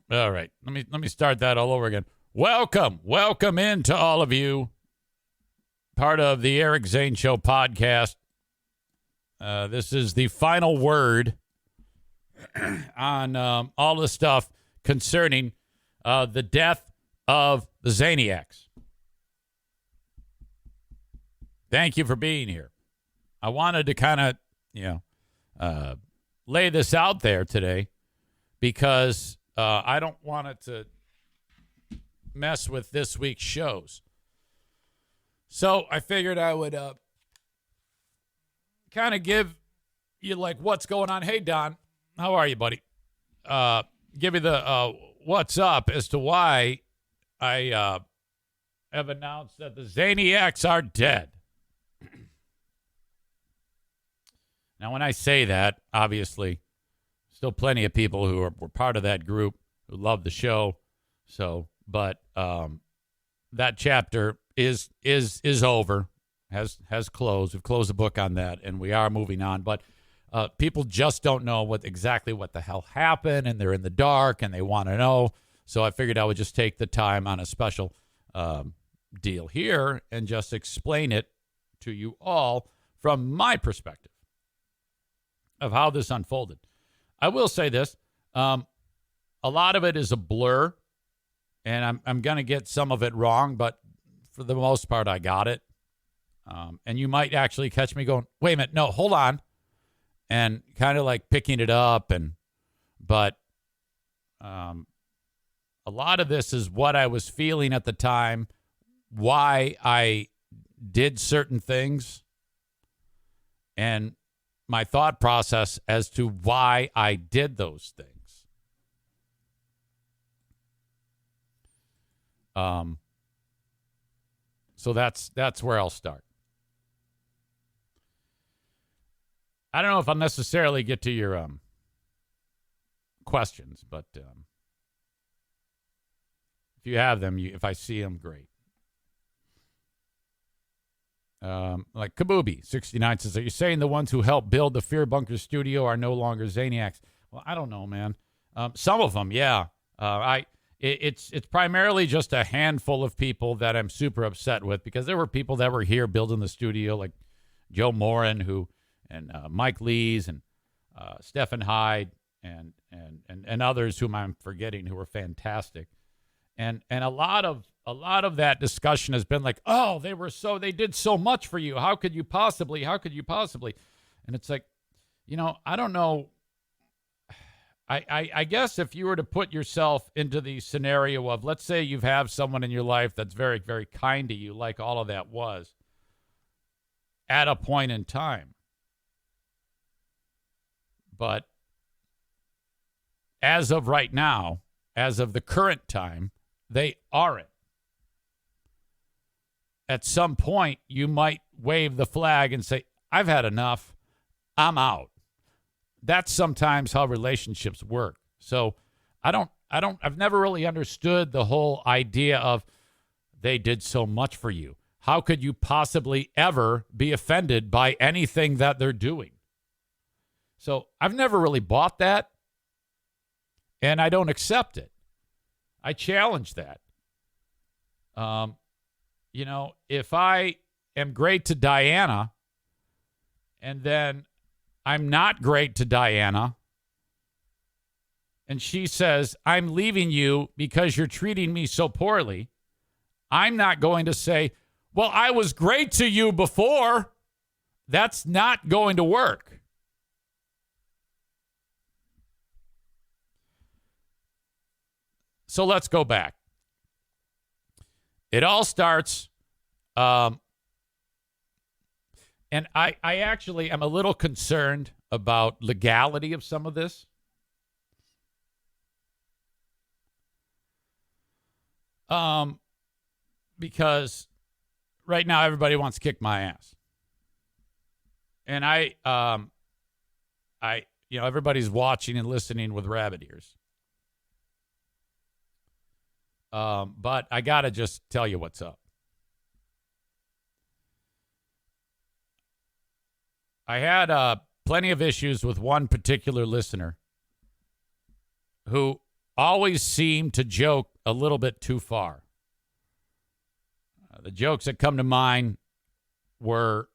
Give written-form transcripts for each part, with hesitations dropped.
All right. Let me start that all over again. Welcome in to all of you. Part of the Eric Zane Show Podcast. This is the final word on all the stuff concerning the death of the Zaniacs. Thank you for being here. I wanted to kind of, lay this out there today because I don't want it to mess with this week's shows. So I figured I would kind of give you like what's going on. Hey, Don, how are you, buddy? Give you the what's up as to why I have announced that the Zaniacs are dead. Now, when I say that, obviously, still plenty of people who were part of that group who love the show. So, but that chapter is over, has closed. We've closed the book on that, and we are moving on. But people just don't know exactly what the hell happened, and they're in the dark, and they want to know. So I figured I would just take the time on a special deal here and just explain it to you all from my perspective of how this unfolded. I will say this. A lot of it is a blur, and I'm going to get some of it wrong, but for the most part, I got it. And you might actually catch me going, wait a minute, no, hold on. And kind of like picking it up. But a lot of this is what I was feeling at the time, why I did certain things, and my thought process as to why I did those things. So that's where I'll start. I don't know if I'll necessarily get to your questions, but if you have them, if I see them, great. Like Kabubi 69 says, are you saying the ones who helped build the Fear Bunker studio are no longer Zaniacs? Well, I don't know, man. Some of them, yeah. It's primarily just a handful of people that I'm super upset with, because there were people that were here building the studio, like Joe Morin, and Mike Lees, and Stephen Hyde, and others whom I'm forgetting, who were fantastic. And a lot of that discussion has been like, oh, they did so much for you. How could you possibly? And it's like, I don't know. I guess if you were to put yourself into the scenario of, let's say you have someone in your life that's very, very kind to you, like all of that was at a point in time. But as of right now, as of the current time, they aren't. At some point, you might wave the flag and say, I've had enough. I'm out. That's sometimes how relationships work. So I've never really understood the whole idea of they did so much for you. How could you possibly ever be offended by anything that they're doing? So I've never really bought that, and I don't accept it. I challenge that. If I am great to Diana and then I'm not great to Diana, and she says, I'm leaving you because you're treating me so poorly, I'm not going to say, well, I was great to you before. That's not going to work. So let's go back. It all starts, and I actually am a little concerned about legality of some of this. Because right now everybody wants to kick my ass. And everybody's watching and listening with rabbit ears. But I got to just tell you what's up. I had plenty of issues with one particular listener who always seemed to joke a little bit too far. The jokes that come to mind were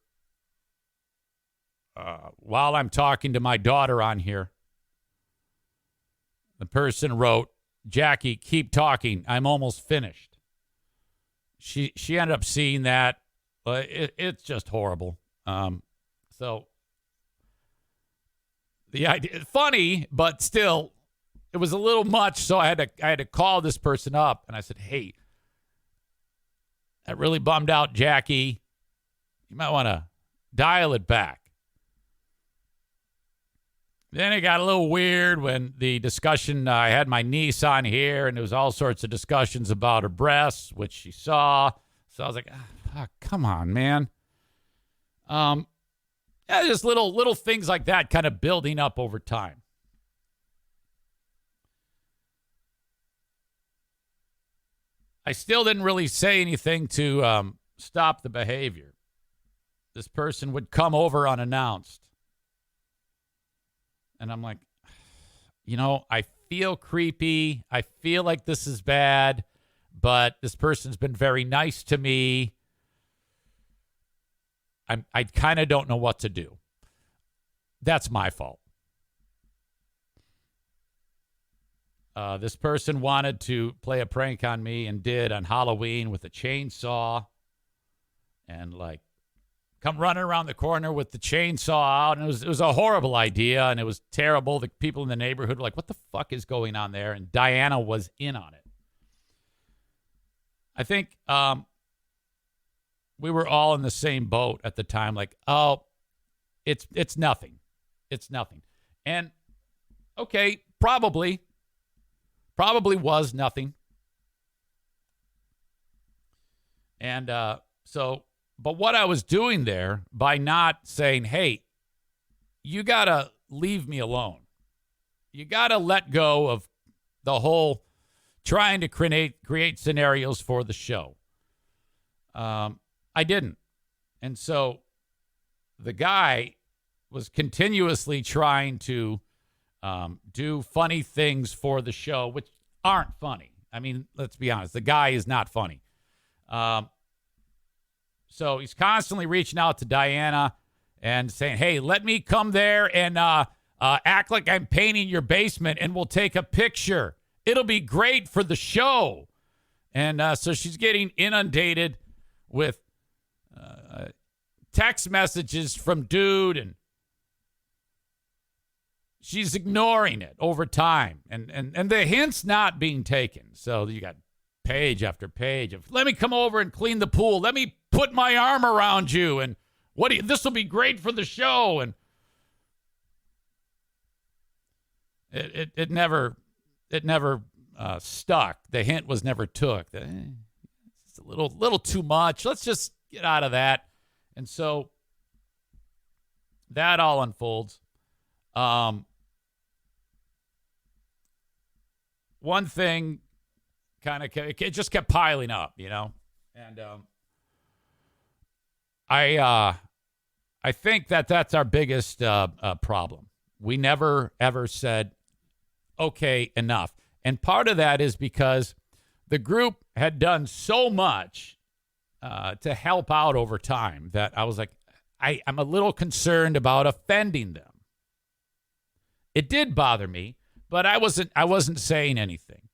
while I'm talking to my daughter on here, the person wrote, "Jackie, keep talking. I'm almost finished." She ended up seeing that. It's just horrible. So the idea, funny, but still, it was a little much. So I had to call this person up, and I said, "Hey, that really bummed out Jackie. You might want to dial it back." Then it got a little weird when the discussion, I had my niece on here, and there was all sorts of discussions about her breasts, which she saw. So I was like, come on, man. Yeah, just little things like that kind of building up over time. I still didn't really say anything to stop the behavior. This person would come over unannounced. And I'm like, I feel creepy. I feel like this is bad, but this person's been very nice to me. I kind of don't know what to do. That's my fault. This person wanted to play a prank on me and did on Halloween with a chainsaw and come running around the corner with the chainsaw out. And it was a horrible idea, and it was terrible. The people in the neighborhood were like, what the fuck is going on there? And Diana was in on it. I think we were all in the same boat at the time. Like, oh, it's nothing. It's nothing. And, okay, probably was nothing. And but what I was doing there by not saying, hey, you got to leave me alone. You got to let go of the whole trying to create scenarios for the show. I didn't. And so the guy was continuously trying to do funny things for the show, which aren't funny. I mean, let's be honest. The guy is not funny. So he's constantly reaching out to Diana and saying, hey, let me come there and act like I'm painting your basement and we'll take a picture. It'll be great for the show. And so she's getting inundated with text messages from dude, and she's ignoring it over time. And the hint's not being taken. So you got page after page of, let me come over and clean the pool. Let me put my arm around you. And this will be great for the show. And it never stuck. The hint was never took. It's a little too much. Let's just get out of that. And so that all unfolds. One thing kind of, it just kept piling up, and I think that's our biggest problem. We never ever said, okay, enough. And part of that is because the group had done so much to help out over time that I was like, I'm a little concerned about offending them. It did bother me, but I wasn't saying anything.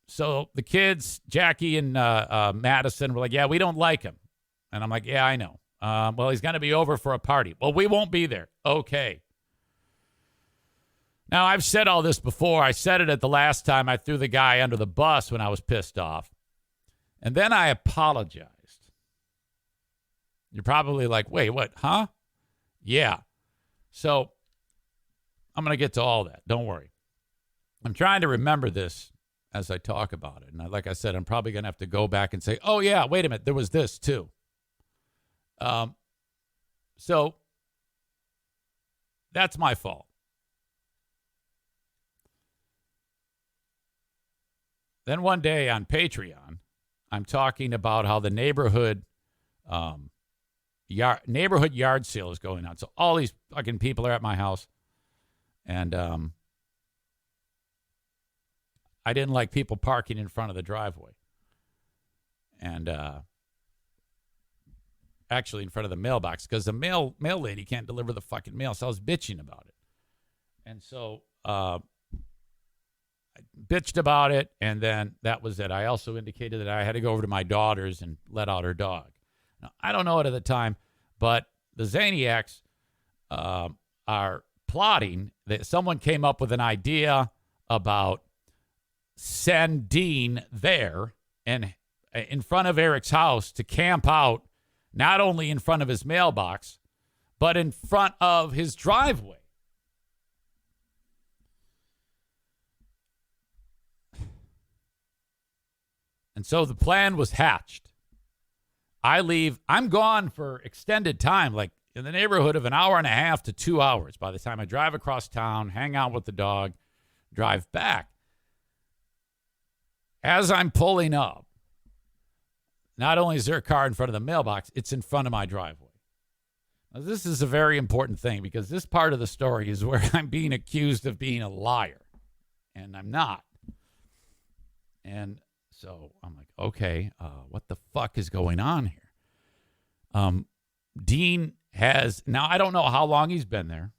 So the kids, Jackie and Madison, were like, yeah, we don't like him. And I'm like, yeah, I know. Well, he's going to be over for a party. Well, we won't be there. Okay. Now, I've said all this before. I said it at the last time I threw the guy under the bus when I was pissed off. And then I apologized. You're probably like, wait, what? Huh? Yeah. So I'm going to get to all that. Don't worry. I'm trying to remember this as I talk about it. And like I said, I'm probably going to have to go back and say, oh, yeah, wait a minute. There was this, too. So that's my fault. Then one day on Patreon, I'm talking about how the neighborhood yard sale is going on. So all these fucking people are at my house. And I didn't like people parking in front of the driveway. And actually in front of the mailbox, because the mail lady can't deliver the fucking mail. So I was bitching about it. And so I bitched about it, and then that was it. I also indicated that I had to go over to my daughter's and let out her dog. Now, I don't know it at the time, but the Zaniacs are plotting that someone came up with an idea about send Dean there and in front of Eric's house to camp out, not only in front of his mailbox, but in front of his driveway. And so the plan was hatched. I leave. I'm gone for extended time, like in the neighborhood of an hour and a half to 2 hours by the time I drive across town, hang out with the dog, drive back. As I'm pulling up, not only is there a car in front of the mailbox, it's in front of my driveway. Now, this is a very important thing because this part of the story is where I'm being accused of being a liar, and I'm not. And so I'm like, okay, what the fuck is going on here? Dean has, now I don't know how long he's been there.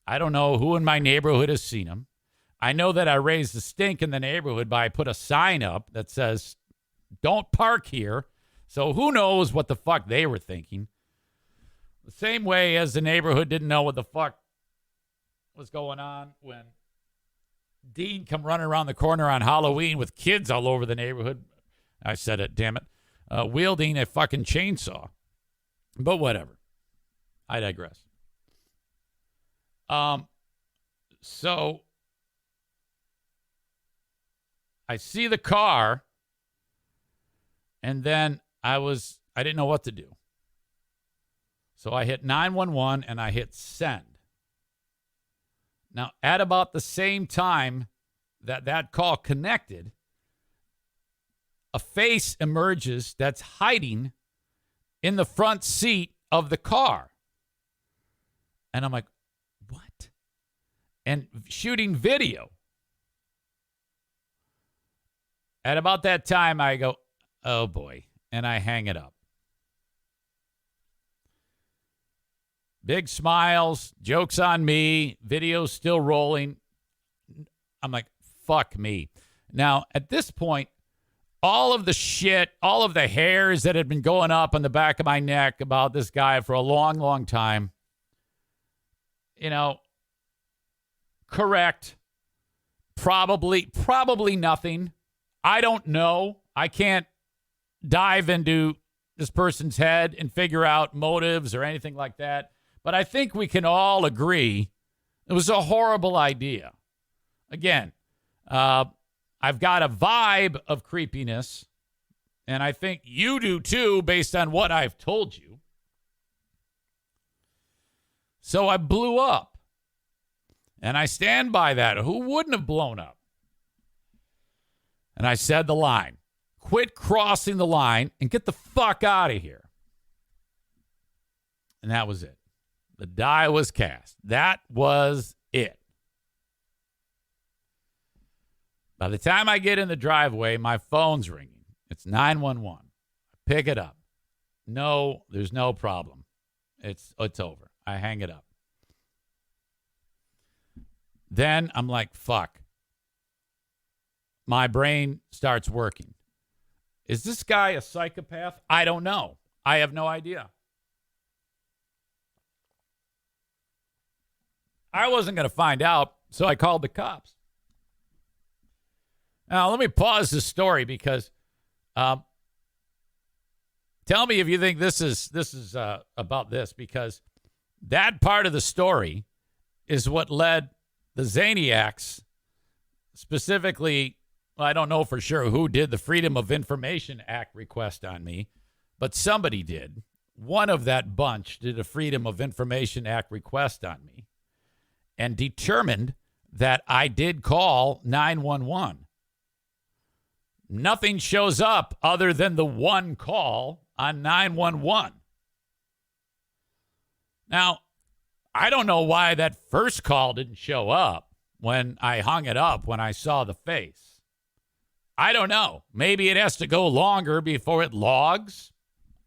I don't know who in my neighborhood has seen him. I know that I raised the stink in the neighborhood by I put a sign up that says, don't park here. So who knows what the fuck they were thinking. The same way as the neighborhood didn't know what the fuck was going on when Dean come running around the corner on Halloween with kids all over the neighborhood. I said it, damn it. Wielding a fucking chainsaw. But whatever. I digress. So I see the car, and then I didn't know what to do. So I hit 911 and I hit send. Now, at about the same time that call connected, a face emerges that's hiding in the front seat of the car. And I'm like, what? And shooting video. At about that time, I go, oh boy, and I hang it up. Big smiles, jokes on me, video's still rolling. I'm like, fuck me. Now, at this point, all of the shit, all of the hairs that had been going up on the back of my neck about this guy for a long, long time, correct. Probably nothing. I don't know. I can't dive into this person's head and figure out motives or anything like that. But I think we can all agree it was a horrible idea. Again, I've got a vibe of creepiness, and I think you do too, based on what I've told you. So I blew up, and I stand by that. Who wouldn't have blown up? And I said the line, quit crossing the line and get the fuck out of here. And that was it. The die was cast. That was it. By the time I get in the driveway, my phone's ringing. It's 911. I pick it up. No, there's no problem. It's over. I hang it up. Then I'm like, fuck. My brain starts working. Is this guy a psychopath? I don't know. I have no idea. I wasn't going to find out, so I called the cops. Now, let me pause this story because tell me if you think this is about this, because that part of the story is what led the Zaniacs, specifically, well, I don't know for sure who did the Freedom of Information Act request on me, but somebody did. One of that bunch did a Freedom of Information Act request on me and determined that I did call 911. Nothing shows up other than the one call on 911. Now, I don't know why that first call didn't show up when I hung it up when I saw the face. I don't know. Maybe it has to go longer before it logs.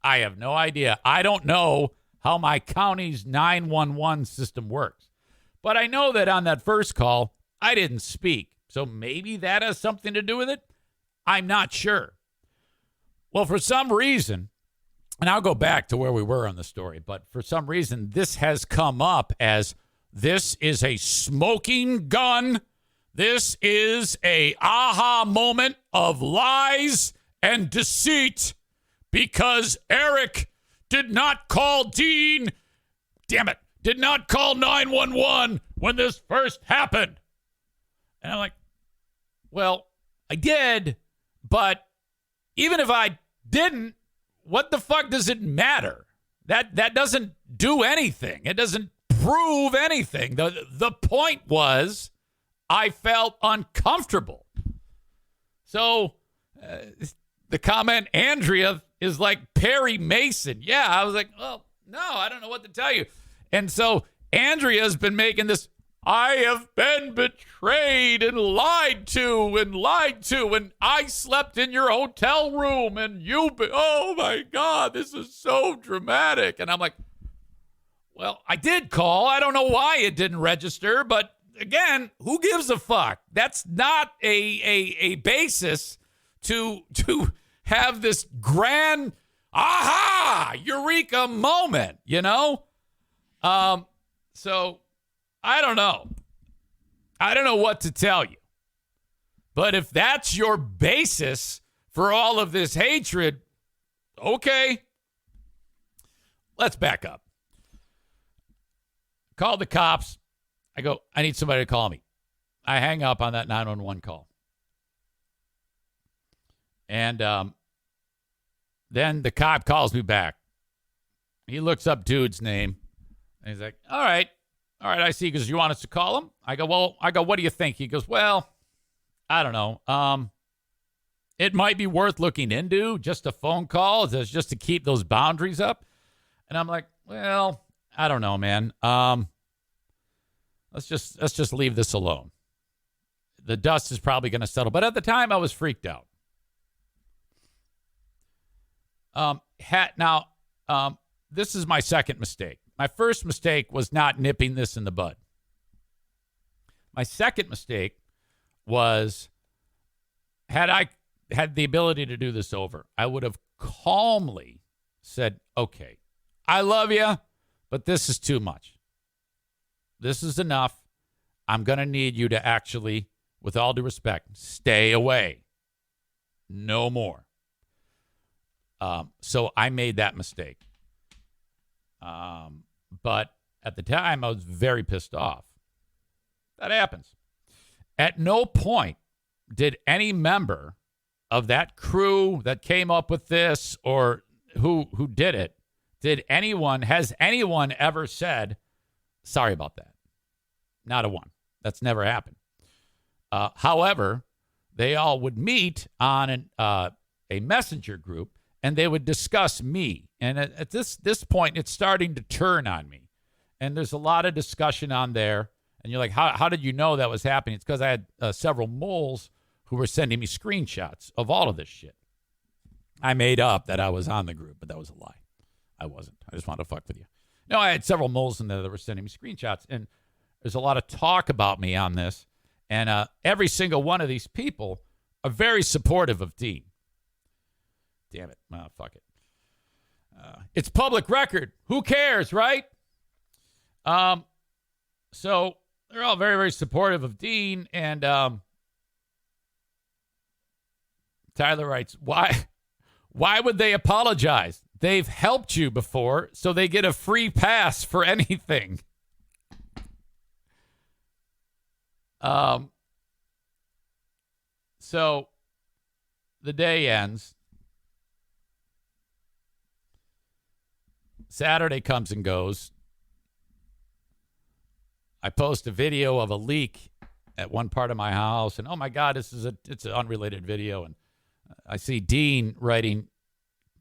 I have no idea. I don't know how my county's 911 system works. But I know that on that first call, I didn't speak. So maybe that has something to do with it. I'm not sure. Well, for some reason, and I'll go back to where we were on the story, but for some reason, this has come up as this is a smoking gun. This is a aha moment of lies and deceit because Eric did not call Dean, did not call 911 when this first happened. And I'm like, well, I did, but even if I didn't, what the fuck does it matter? That doesn't do anything. It doesn't prove anything. The point was I felt uncomfortable. So the comment, Andrea, is like Perry Mason. Yeah, I was like, well, no, I don't know what to tell you. And so Andrea's been making this, I have been betrayed and lied to, and I slept in your hotel room, and oh my God, this is so dramatic. And I'm like, well, I did call. I don't know why it didn't register, but again, who gives a fuck? That's not a basis to have this grand aha eureka moment, you know? So I don't know. I don't know what to tell you. But if that's your basis for all of this hatred, okay. Let's back up. Call the cops. I go, I need somebody to call me. I hang up on that 911 call. And then the cop calls me back. He looks up dude's name. And he's like, all right, I see. He goes, you want us to call him? I go, what do you think? He goes, well, I don't know. It might be worth looking into, just a phone call, just to keep those boundaries up. And I'm like, well, I don't know, man. Let's just leave this alone. The dust is probably going to settle. But at the time, I was freaked out. This is my second mistake. My first mistake was not nipping this in the bud. My second mistake was, had I had the ability to do this over, I would have calmly said, okay, I love you, but this is too much. This is enough. I'm going to need you to actually, with all due respect, stay away. No more. So I made that mistake. But at the time, I was very pissed off. That happens. At no point did any member of that crew that came up with this or who did it, has anyone ever said, sorry about that? Not a one. That's never happened. However, they all would meet on a messenger group, and they would discuss me. And at this point, it's starting to turn on me. And there's a lot of discussion on there. And you're like, how did you know that was happening? It's because I had several moles who were sending me screenshots of all of this shit. I made up that I was on the group, but that was a lie. I wasn't. I just wanted to fuck with you. No, I had several moles in there that were sending me screenshots. And there's a lot of talk about me on this. And every single one of these people are very supportive of Dean. Damn it. Oh, fuck it. It's public record. Who cares, right? So they're all very, very supportive of Dean. And Tyler writes, why would they apologize? They've helped you before, so they get a free pass for anything. So the day ends. Saturday comes and goes. I post a video of a leak at one part of my house, and oh my God, it's an unrelated video, and I see Dean writing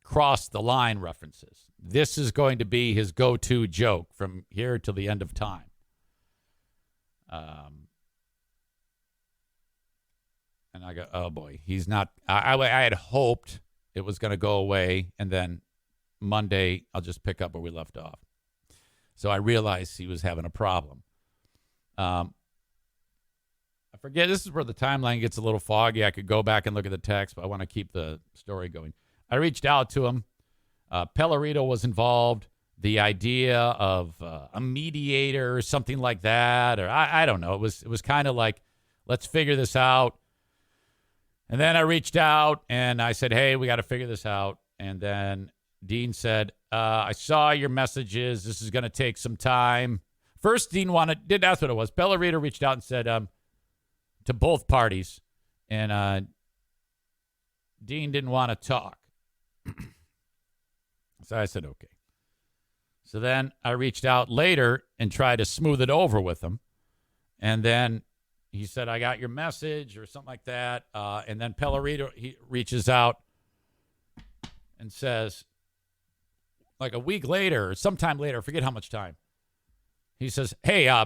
cross the line references. This is going to be his go-to joke from here till the end of time. I go, oh, boy, he's not. I had hoped it was going to go away, and then Monday I'll just pick up where we left off. So I realized he was having a problem. I forget, this is where the timeline gets a little foggy. I could go back and look at the text, but I want to keep the story going. I reached out to him. Pellerito was involved. The idea of a mediator or something like that, or I don't know. It was kind of like, let's figure this out. And then I reached out and I said, hey, we got to figure this out. And then Dean said, I saw your messages. This is going to take some time. First, Dean that's what it was. Pellerito reached out and said to both parties. And Dean didn't want to talk. So I said, okay. So then I reached out later and tried to smooth it over with him. And then he said, I got your message or something like that. And then Pellerito, he reaches out and says, like a week later or sometime later, I forget how much time. He says, hey,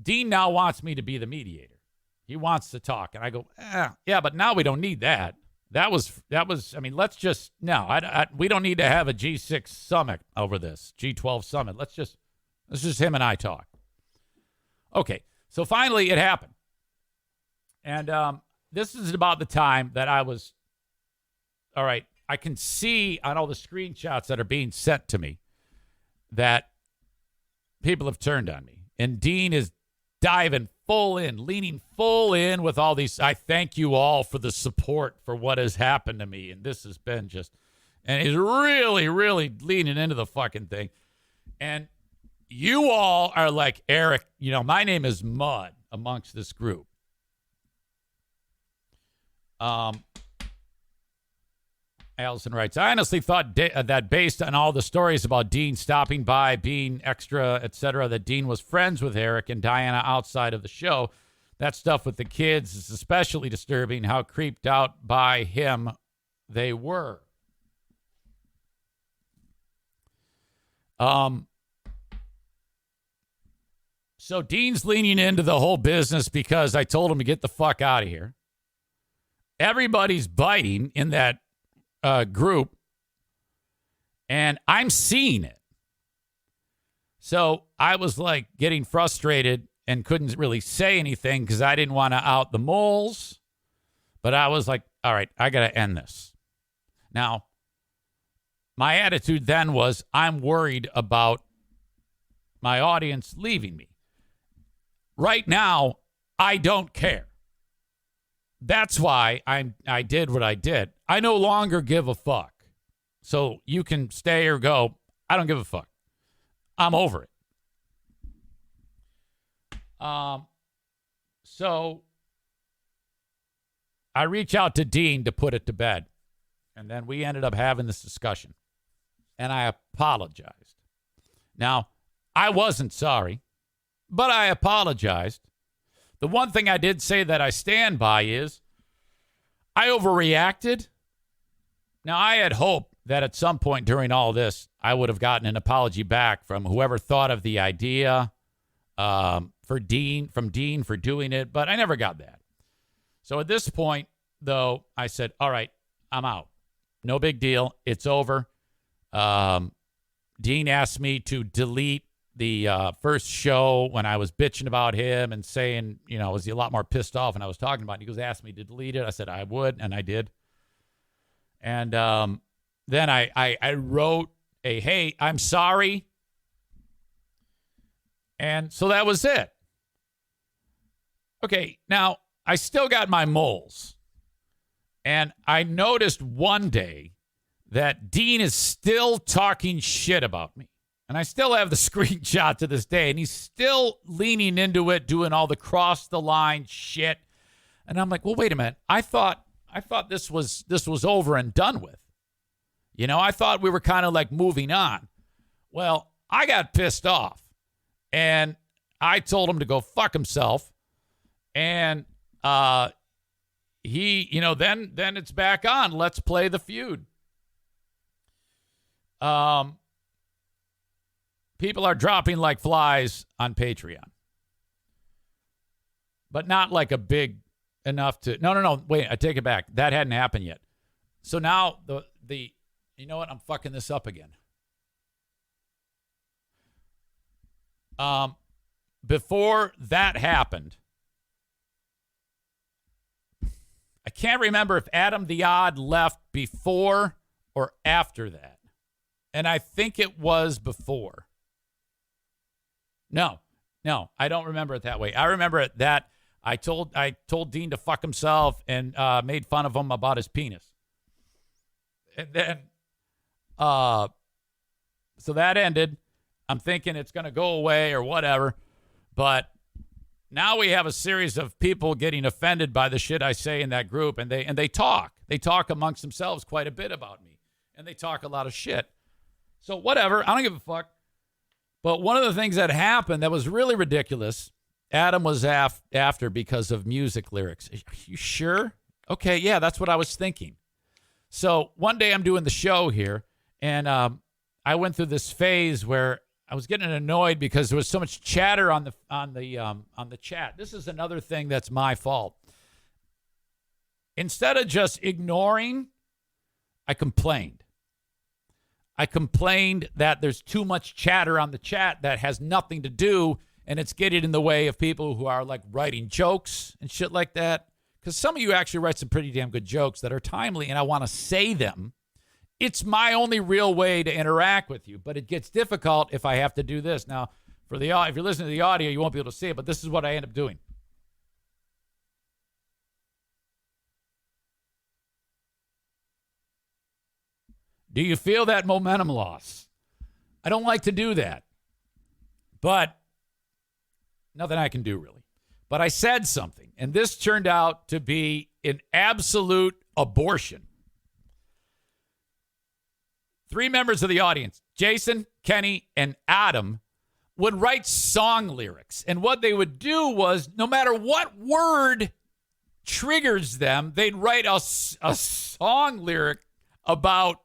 Dean now wants me to be the mediator. He wants to talk. And I go, yeah, but now we don't need that. That was. I mean, let's just we don't need to have a G6 summit over this G12 summit. Let's just him and I talk. Okay, so finally it happened, and this is about the time that I was. All right, I can see on all the screenshots that are being sent to me that people have turned on me, and Dean is diving full in, leaning full in with all these. I thank you all for the support for what has happened to me. And this has been and he's really, really leaning into the fucking thing. And you all are like, Eric, my name is Mud amongst this group. Allison writes, I honestly thought that based on all the stories about Dean stopping by, being extra, etc., that Dean was friends with Eric and Diana outside of the show. That stuff with the kids is especially disturbing, how creeped out by him they were. So Dean's leaning into the whole business because I told him to get the fuck out of here. Everybody's biting in that group, and I'm seeing it. So I was like getting frustrated and couldn't really say anything because I didn't want to out the moles. But I was like, all right, I got to end this. Now, my attitude then was I'm worried about my audience leaving me. Right now, I don't care. That's why I did what I did. I no longer give a fuck. So you can stay or go. I don't give a fuck. I'm over it. So I reach out to Dean to put it to bed. And then we ended up having this discussion. And I apologized. Now, I wasn't sorry, but I apologized. The one thing I did say that I stand by is I overreacted. Now, I had hoped that at some point during all this, I would have gotten an apology back from whoever thought of the idea from Dean for doing it, but I never got that. So at this point, though, I said, all right, I'm out. No big deal. It's over. Dean asked me to delete the first show when I was bitching about him and saying, was he a lot more pissed off when I was talking about it. He goes, asked me to delete it. I said I would, and I did. And then I wrote a, hey, I'm sorry. And so that was it. Okay, now I still got my moles. And I noticed one day that Dean is still talking shit about me. And I still have the screenshot to this day. And he's still leaning into it, doing all the cross the line shit. And I'm like, well, wait a minute. I thought this was over and done with. I thought we were kind of like moving on. Well, I got pissed off. And I told him to go fuck himself. And he, then it's back on. Let's play the feud. People are dropping like flies on Patreon. But not like a big enough to, no, wait, I take it back. That hadn't happened yet. So now you know what? I'm fucking this up again. Before that happened, I can't remember if Adam the Odd left before or after that. And I think it was before. No, I don't remember it that way. I remember it that I told Dean to fuck himself and made fun of him about his penis. And then, so that ended. I'm thinking it's going to go away or whatever. But now we have a series of people getting offended by the shit I say in that group, and they talk. They talk amongst themselves quite a bit about me, and they talk a lot of shit. So whatever, I don't give a fuck. But one of the things that happened that was really ridiculous, Adam was after because of music lyrics. Are you sure? Okay, yeah, that's what I was thinking. So one day I'm doing the show here, and I went through this phase where I was getting annoyed because there was so much chatter on the chat. This is another thing that's my fault. Instead of just ignoring, I complained. I complained that there's too much chatter on the chat that has nothing to do, and it's getting in the way of people who are like writing jokes and shit like that. Because some of you actually write some pretty damn good jokes that are timely, and I want to say them. It's my only real way to interact with you, but it gets difficult if I have to do this. Now, if you're listening to the audio, you won't be able to see it, but this is what I end up doing. Do you feel that momentum loss? I don't like to do that, but nothing I can do really. But I said something, and this turned out to be an absolute abortion. 3 members of the audience, Jason, Kenny, and Adam, would write song lyrics. And what they would do was, no matter what word triggers them, they'd write a song lyric about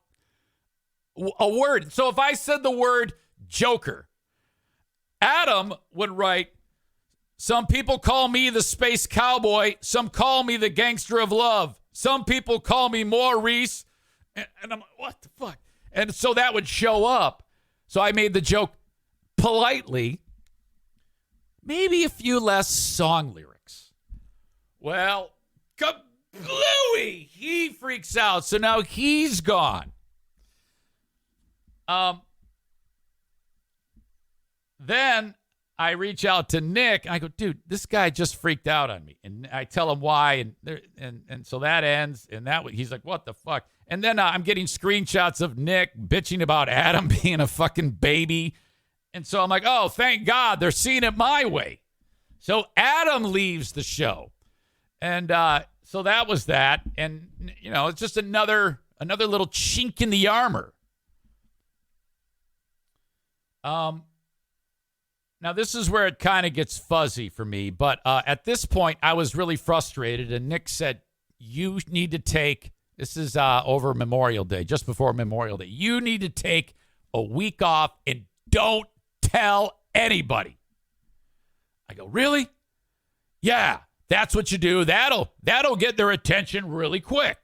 a word. So if I said the word Joker, Adam would write, some people call me the space cowboy. Some call me the gangster of love. Some people call me Maurice. And I'm like, what the fuck? And so that would show up. So I made the joke politely. Maybe a few less song lyrics. Well, kablooey! He freaks out. So now he's gone. Then I reach out to Nick. And I go, dude, this guy just freaked out on me. And I tell him why. And so that ends. And he's like, what the fuck? And then I'm getting screenshots of Nick bitching about Adam being a fucking baby. And so I'm like, oh, thank God they're seeing it my way. So Adam leaves the show. And so that was that. And, you know, it's just another little chink in the armor. Now, this is where it kind of gets fuzzy for me. But at this point, I was really frustrated. And Nick said, you need to take... This is over Memorial Day, just before Memorial Day. You need to take a week off and don't tell anybody. I go, really? Yeah, that's what you do. That'll get their attention really quick.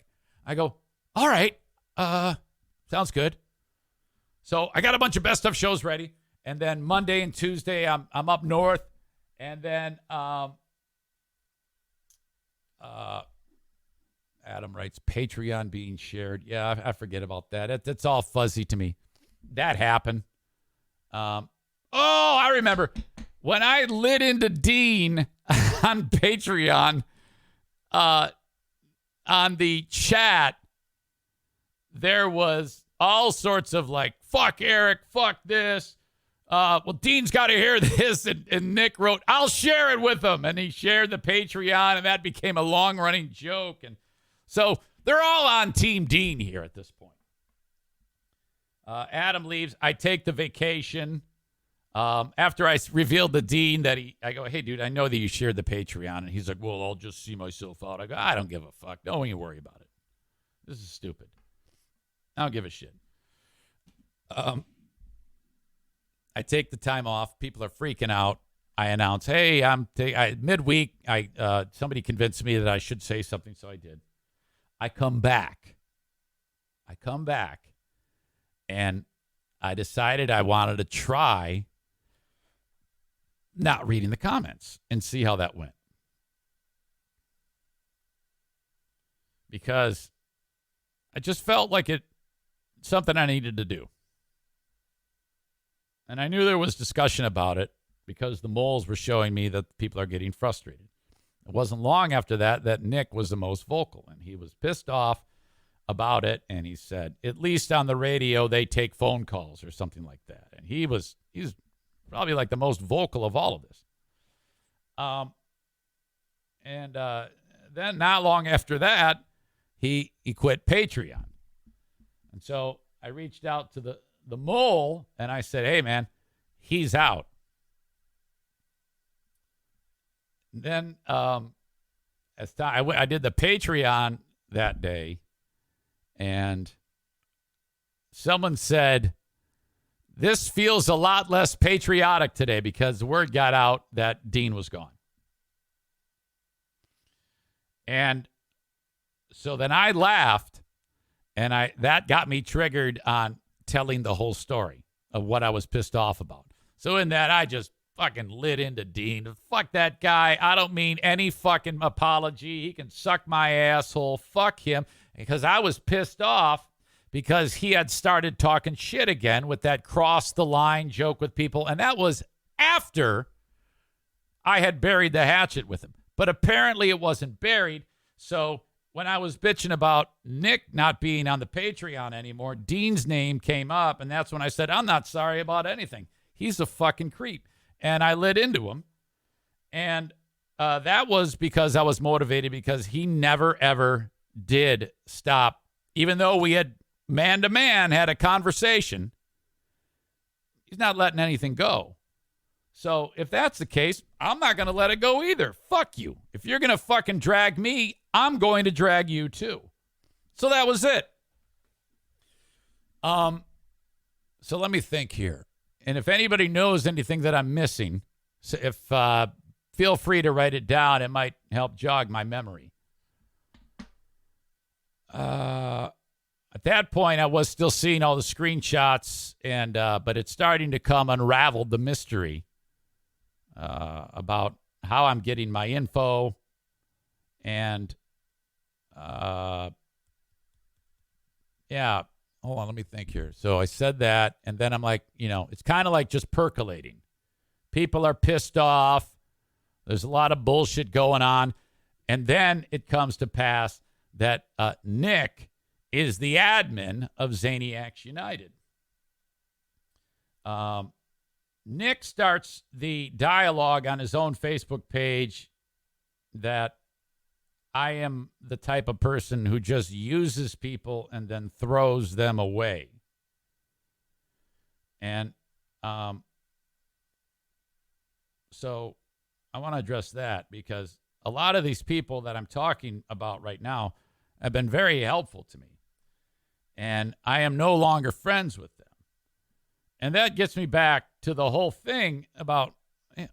I go, all right, sounds good. So I got a bunch of best of shows ready, and then Monday and Tuesday I'm up north, and then Adam writes, Patreon being shared. Yeah, I forget about that. It's all fuzzy to me. That happened. I remember when I lit into Dean on Patreon, on the chat, there was all sorts of like, fuck Eric, fuck this. Well, Dean's got to hear this. And Nick wrote, I'll share it with him. And he shared the Patreon, and that became a long-running joke. And so they're all on Team Dean here at this point. Adam leaves. I take the vacation. After I revealed to Dean that I go, hey, dude, I know that you shared the Patreon. And he's like, well, I'll just see myself out. I go, I don't give a fuck. Don't even worry about it. This is stupid. I don't give a shit. I take the time off. People are freaking out. I announce, hey, midweek. Somebody convinced me that I should say something, so I did. I come back, and I decided I wanted to try not reading the comments and see how that went. Because I just felt like something I needed to do. And I knew there was discussion about it because the moles were showing me that people are getting frustrated. It wasn't long after that Nick was the most vocal, and he was pissed off about it, and he said, at least on the radio, they take phone calls or something like that. And he's probably like the most vocal of all of this. Then not long after that, he quit Patreon. And so I reached out to the mole, and I said, hey, man, he's out. Then as time, I did the Patreon that day, and someone said, this feels a lot less patriotic today because the word got out that Dean was gone. And so then I laughed, and that got me triggered on telling the whole story of what I was pissed off about. So in that, I just fucking lit into Dean. Fuck that guy. I don't mean any fucking apology. He can suck my asshole. Fuck him. Because I was pissed off because he had started talking shit again with that cross the line joke with people. And that was after I had buried the hatchet with him. But apparently it wasn't buried. So when I was bitching about Nick not being on the Patreon anymore, Dean's name came up. And that's when I said, I'm not sorry about anything. He's a fucking creep. And I lit into him. And that was because I was motivated because he never, ever did stop. Even though we had man-to-man had a conversation, he's not letting anything go. So if that's the case, I'm not going to let it go either. Fuck you. If you're going to fucking drag me, I'm going to drag you too. So that was it. So let me think here. And if anybody knows anything that I'm missing, feel free to write it down. It might help jog my memory. At that point, I was still seeing all the screenshots, but it's starting to come unraveled, the mystery about how I'm getting my info. And, hold on, let me think here. So I said that, and then I'm like, it's kind of like just percolating. People are pissed off. There's a lot of bullshit going on. And then it comes to pass that Nick is the admin of Zaniacs United. Nick starts the dialogue on his own Facebook page that I am the type of person who just uses people and then throws them away. And so I want to address that because a lot of these people that I'm talking about right now have been very helpful to me. And I am no longer friends with them. And that gets me back to the whole thing about, I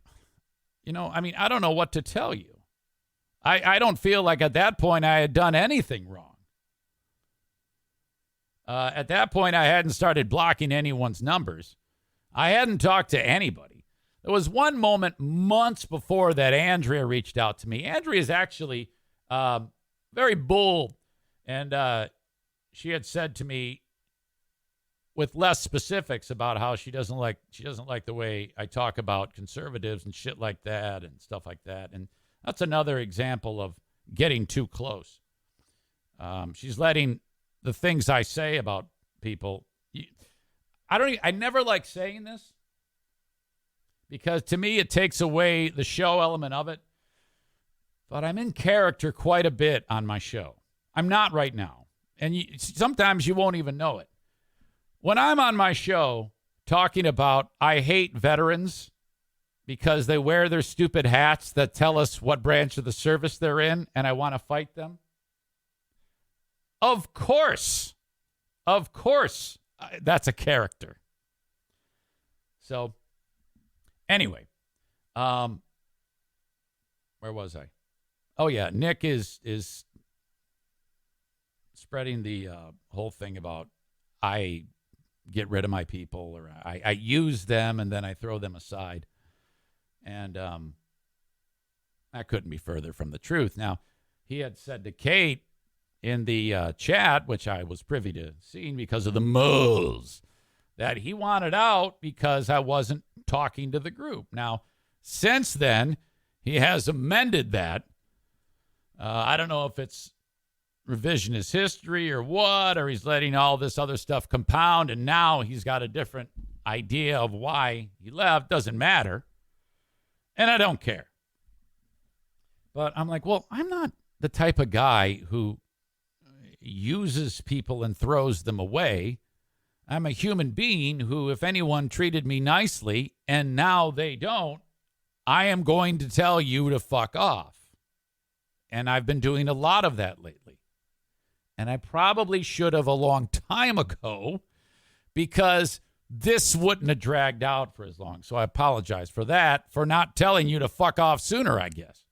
don't know what to tell you. I don't feel like at that point I had done anything wrong. At that point, I hadn't started blocking anyone's numbers. I hadn't talked to anybody. There was one moment months before that Andrea reached out to me. Andrea is actually very bold. And she had said to me with less specifics about how she doesn't like the way I talk about conservatives and shit like that and stuff like that. And that's another example of getting too close. She's letting the things I say about people. I never like saying this because to me it takes away the show element of it. But I'm in character quite a bit on my show. I'm not right now. And sometimes you won't even know it. When I'm on my show talking about I hate veterans because they wear their stupid hats that tell us what branch of the service they're in and I want to fight them. Of course, that's a character. So anyway, Where was I? Oh yeah, Nick is spreading the whole thing about I get rid of my people, or I use them and then I throw them aside. And that couldn't be further from the truth. Now, he had said to Kate in the chat, which I was privy to seeing because of the moles, that he wanted out because I wasn't talking to the group. Now, since then, he has amended that. I don't know if it's revisionist history or what, or he's letting all this other stuff compound, and now he's got a different idea of why he left. Doesn't matter. And I don't care. But I'm like, well, I'm not the type of guy who uses people and throws them away. I'm a human being who, if anyone treated me nicely and now they don't, I am going to tell you to fuck off. And I've been doing a lot of that lately. And I probably should have a long time ago, because this wouldn't have dragged out for as long. So I apologize for that, for not telling you to fuck off sooner, I guess.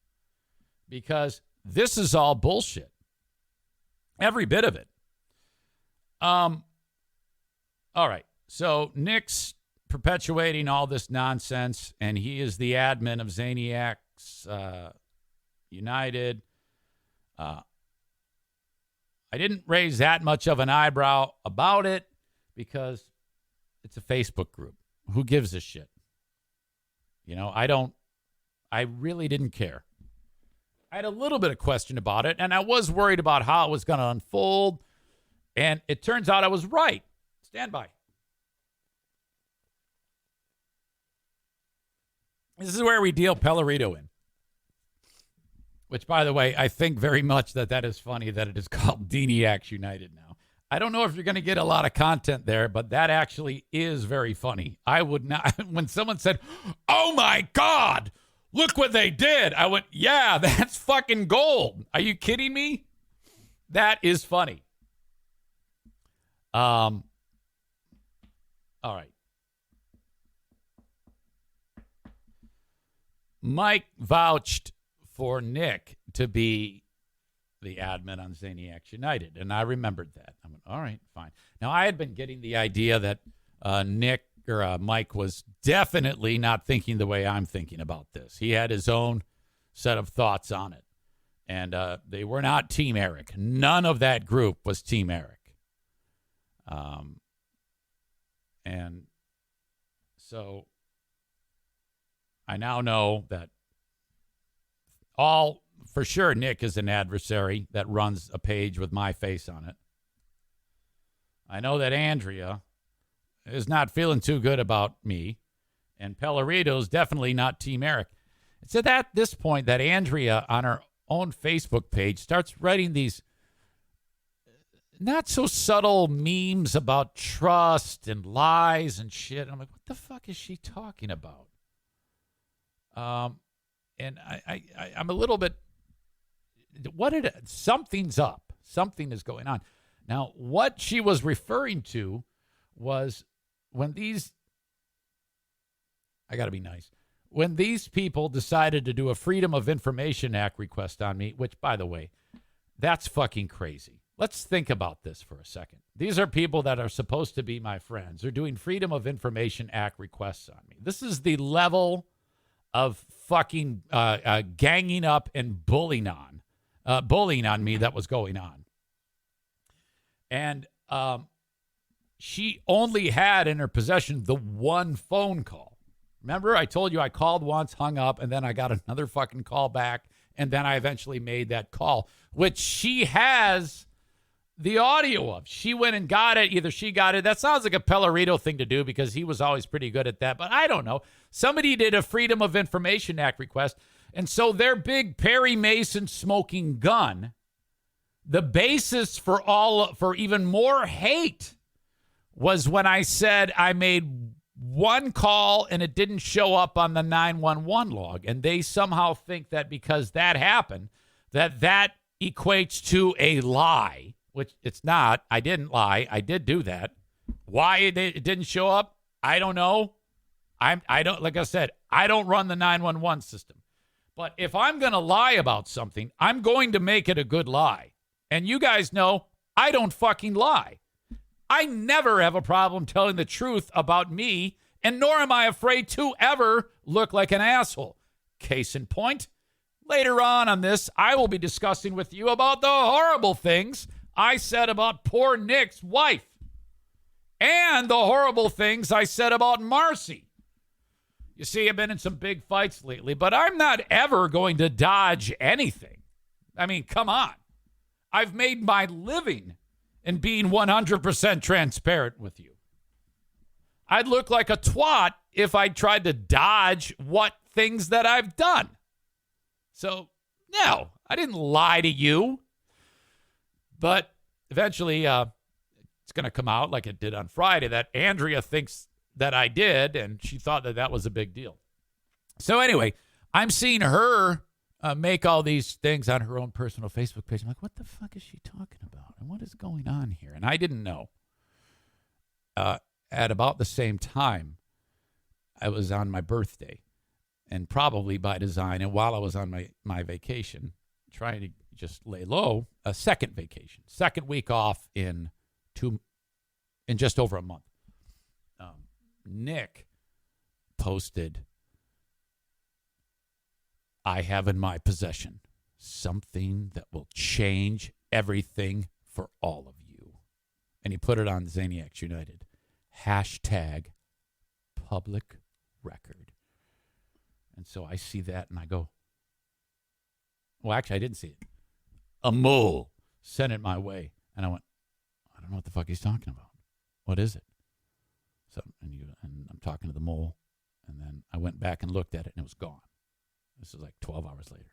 Because this is all bullshit. Every bit of it. All right. So Nick's perpetuating all this nonsense, and he is the admin of Zaniacs United. I didn't raise that much of an eyebrow about it because it's a Facebook group. Who gives a shit? You know, I really didn't care. I had a little bit of question about it, and I was worried about how it was going to unfold, and it turns out I was right. Stand by. This is where we deal Pellerito in. Which, by the way, I think very much that is funny that it is called Zaniacs United now. I don't know if you're going to get a lot of content there, but that actually is very funny. I would not, when someone said, "Oh my God, look what they did," I went, yeah, that's fucking gold. Are you kidding me? That is funny. All right. Mike vouched for Nick to be the admin on Zaniacs United, and I remembered that. I went, all right, fine. Now, I had been getting the idea that Mike was definitely not thinking the way I'm thinking about this. He had his own set of thoughts on it, and they were not Team Eric. None of that group was Team Eric. And so I now know that for sure, Nick is an adversary that runs a page with my face on it. I know that Andrea is not feeling too good about me, and Pellerito's definitely not Team Eric. It's at this point that Andrea, on her own Facebook page, starts writing these not so subtle memes about trust and lies and shit. And I'm like, what the fuck is she talking about? And I'm a little bit, something's up. Something is going on. Now, what she was referring to was when I got to be nice, when these people decided to do a Freedom of Information Act request on me, which, by the way, that's fucking crazy. Let's think about this for a second. These are people that are supposed to be my friends. They're doing Freedom of Information Act requests on me. This is the level of fucking ganging up and bullying on me that was going on. And she only had in her possession the one phone call. Remember, I told you I called once, hung up, and then I got another fucking call back, and then I eventually made that call, which she has the audio of. She went and got it. Either she got it. That sounds like a Pellerito thing to do because he was always pretty good at that. But I don't know. Somebody did a Freedom of Information Act request. And so their big Perry Mason smoking gun, the basis for even more hate was when I said I made one call and it didn't show up on the 911 log. And they somehow think that because that happened, that equates to a lie. Which it's not. I didn't lie. I did do that. Why it didn't show up, I don't know. I don't, like I said, I don't run the 911 system. But if I'm going to lie about something, I'm going to make it a good lie. And you guys know I don't fucking lie. I never have a problem telling the truth about me, and nor am I afraid to ever look like an asshole. Case in point, later on this, I will be discussing with you about the horrible things I said about poor Nick's wife and the horrible things I said about Marcy. You see, I've been in some big fights lately, but I'm not ever going to dodge anything. I mean, come on. I've made my living in being 100% transparent with you. I'd look like a twat if I tried to dodge what things that I've done. So, no, I didn't lie to you. But eventually, it's going to come out like it did on Friday that Andrea thinks that I did, and she thought that that was a big deal. So anyway, I'm seeing her make all these things on her own personal Facebook page. I'm like, what the fuck is she talking about? And what is going on here? And I didn't know. At about the same time, I was on my birthday, and probably by design, and while I was on my vacation, trying to just lay low, a second vacation, second week off in just over a month. Nick posted, I have in my possession something that will change everything for all of you. And he put it on Zaniacs United. Hashtag public record. And so I see that and I go, well, actually, I didn't see it. A mole sent it my way. And I went, I don't know what the fuck he's talking about. What is it? So, and I'm talking to the mole, and then I went back and looked at it, and it was gone. This is like 12 hours later.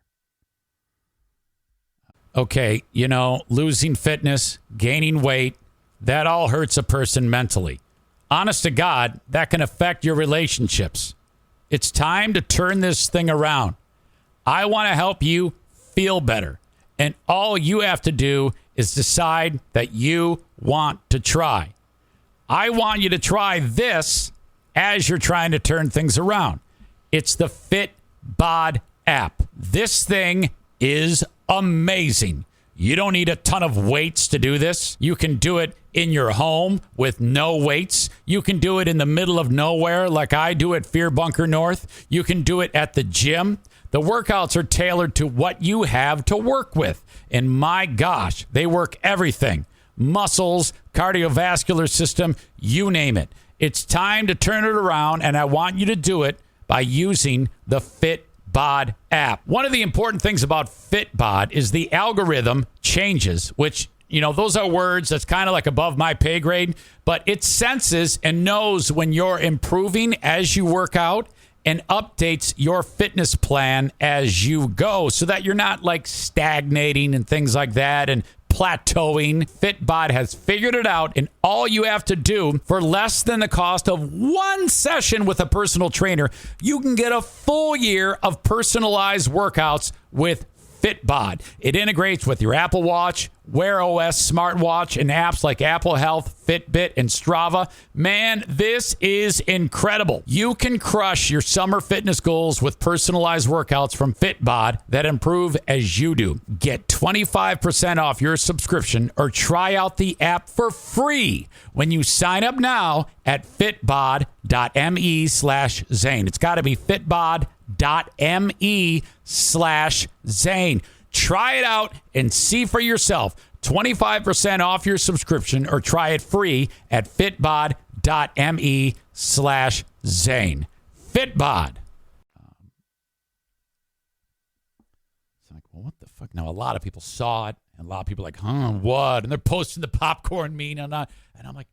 Okay, losing fitness, gaining weight, that all hurts a person mentally. Honest to God, that can affect your relationships. It's time to turn this thing around. I want to help you feel better, and all you have to do is decide that you want to try. I want you to try this as you're trying to turn things around. It's the FitBod app. This thing is amazing. You don't need a ton of weights to do this. You can do it in your home with no weights. You can do it in the middle of nowhere like I do at Fear Bunker North. You can do it at the gym. The workouts are tailored to what you have to work with. And my gosh, they work everything. Muscles, cardiovascular system, you name it. It's time to turn it around, and I want you to do it by using the FitBod app. One of the important things about FitBod is the algorithm changes, which, those are words that's kind of like above my pay grade, but it senses and knows when you're improving as you work out and updates your fitness plan as you go so that you're not like stagnating and things like that and plateauing. FitBod has figured it out, and all you have to do for less than the cost of one session with a personal trainer, you can get a full year of personalized workouts with FitBod. It integrates with your Apple Watch, Wear OS smartwatch, and apps like Apple Health, Fitbit, and Strava. Man, this is incredible. You can crush your summer fitness goals with personalized workouts from FitBod that improve as you do. Get 25% off your subscription or try out the app for free when you sign up now at fitbod.me/Zane. It's got to be fitbod.me/Zane. Try it out and see for yourself. 25% off your subscription or try it free at fitbod.me/Zane. FitBod. It's like, well, what the fuck? Now, a lot of people saw it, and a lot of people are like, what? And they're posting the popcorn meme and I'm like,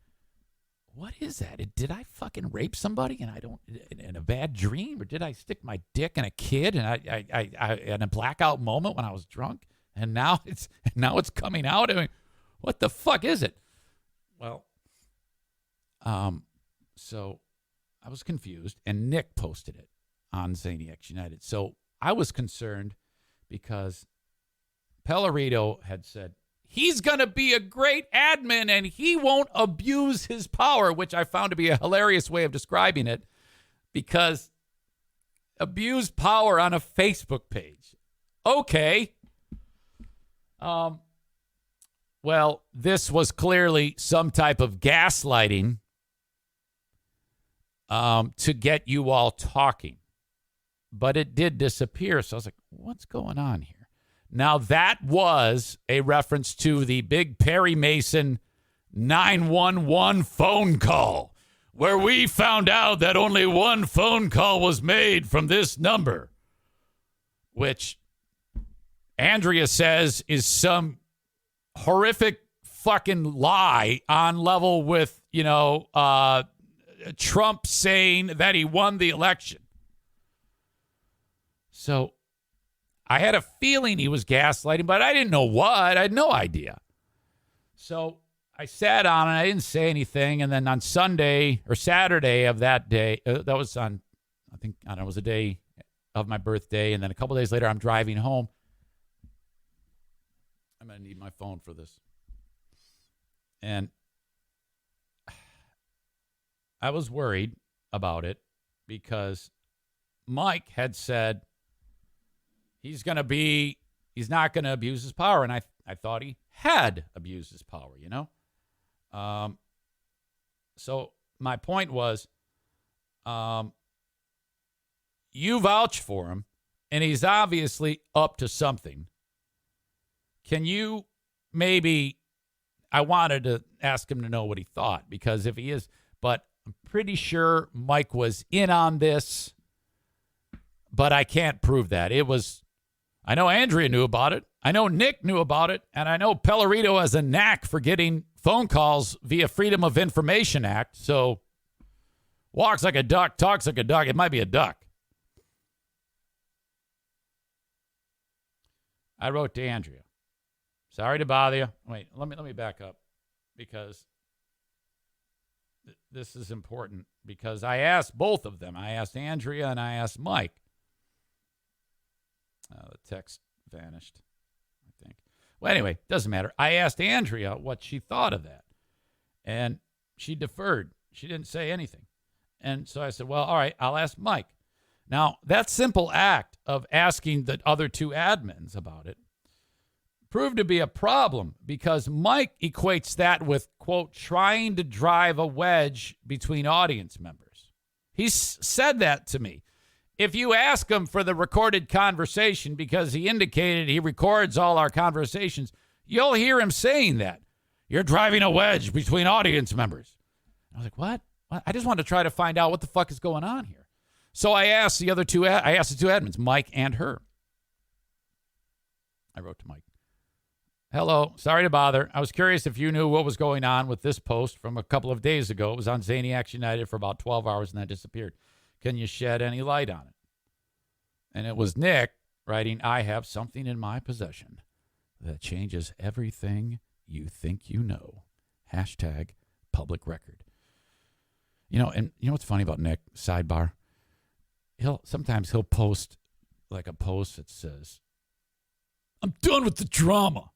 what is that? Did I fucking rape somebody and I don't in a bad dream, or did I stick my dick in a kid and I in a blackout moment when I was drunk, and now it's coming out? I mean, what the fuck is it? Well, so I was confused, and Nick posted it on Zaniacs United. So I was concerned because Pellerito had said, he's going to be a great admin and he won't abuse his power, which I found to be a hilarious way of describing it. because abuse power on a Facebook page. Okay. Well, this was clearly some type of gaslighting to get you all talking. But it did disappear. So I was like, what's going on here? Now, that was a reference to the big Perry Mason 911 phone call, where we found out that only one phone call was made from this number, which Andrea says is some horrific fucking lie on level with, Trump saying that he won the election. So I had a feeling he was gaslighting, but I didn't know what. I had no idea. So I sat on it. I didn't say anything. And then on Sunday or Saturday of that day, that was on, it was a day of my birthday. And then a couple days later, I'm driving home. I'm going to need my phone for this. And I was worried about it because Mike had said he's not going to abuse his power. And I thought he had abused his power, So my point was, you vouch for him, and he's obviously up to something. Can you I wanted to ask him to know what he thought, because if he is, but I'm pretty sure Mike was in on this, but I can't prove that. I know Andrea knew about it. I know Nick knew about it. And I know Pellerito has a knack for getting phone calls via Freedom of Information Act. So walks like a duck, talks like a duck. It might be a duck. I wrote to Andrea. Sorry to bother you. Wait, let me back up, because this is important, because I asked both of them. I asked Andrea and I asked Mike. The text vanished, I think. Well, anyway, doesn't matter. I asked Andrea what she thought of that, and she deferred. She didn't say anything. And so I said, well, all right, I'll ask Mike. Now, that simple act of asking the other two admins about it proved to be a problem, because Mike equates that with, quote, trying to drive a wedge between audience members. He's said that to me. If you ask him for the recorded conversation, because he indicated he records all our conversations, you'll hear him saying that. You're driving a wedge between audience members. I was like, what? I just wanted to try to find out what the fuck is going on here. So I asked the two admins, Mike and her. I wrote to Mike. Hello, sorry to bother. I was curious if you knew what was going on with this post from a couple of days ago. It was on Zaniacs United for about 12 hours and then disappeared. Can you shed any light on it? And it was Nick writing, I have something in my possession that changes everything you think you know. Hashtag public record. And you know what's funny about Nick? Sidebar. Sometimes he'll post like a post that says, I'm done with the drama.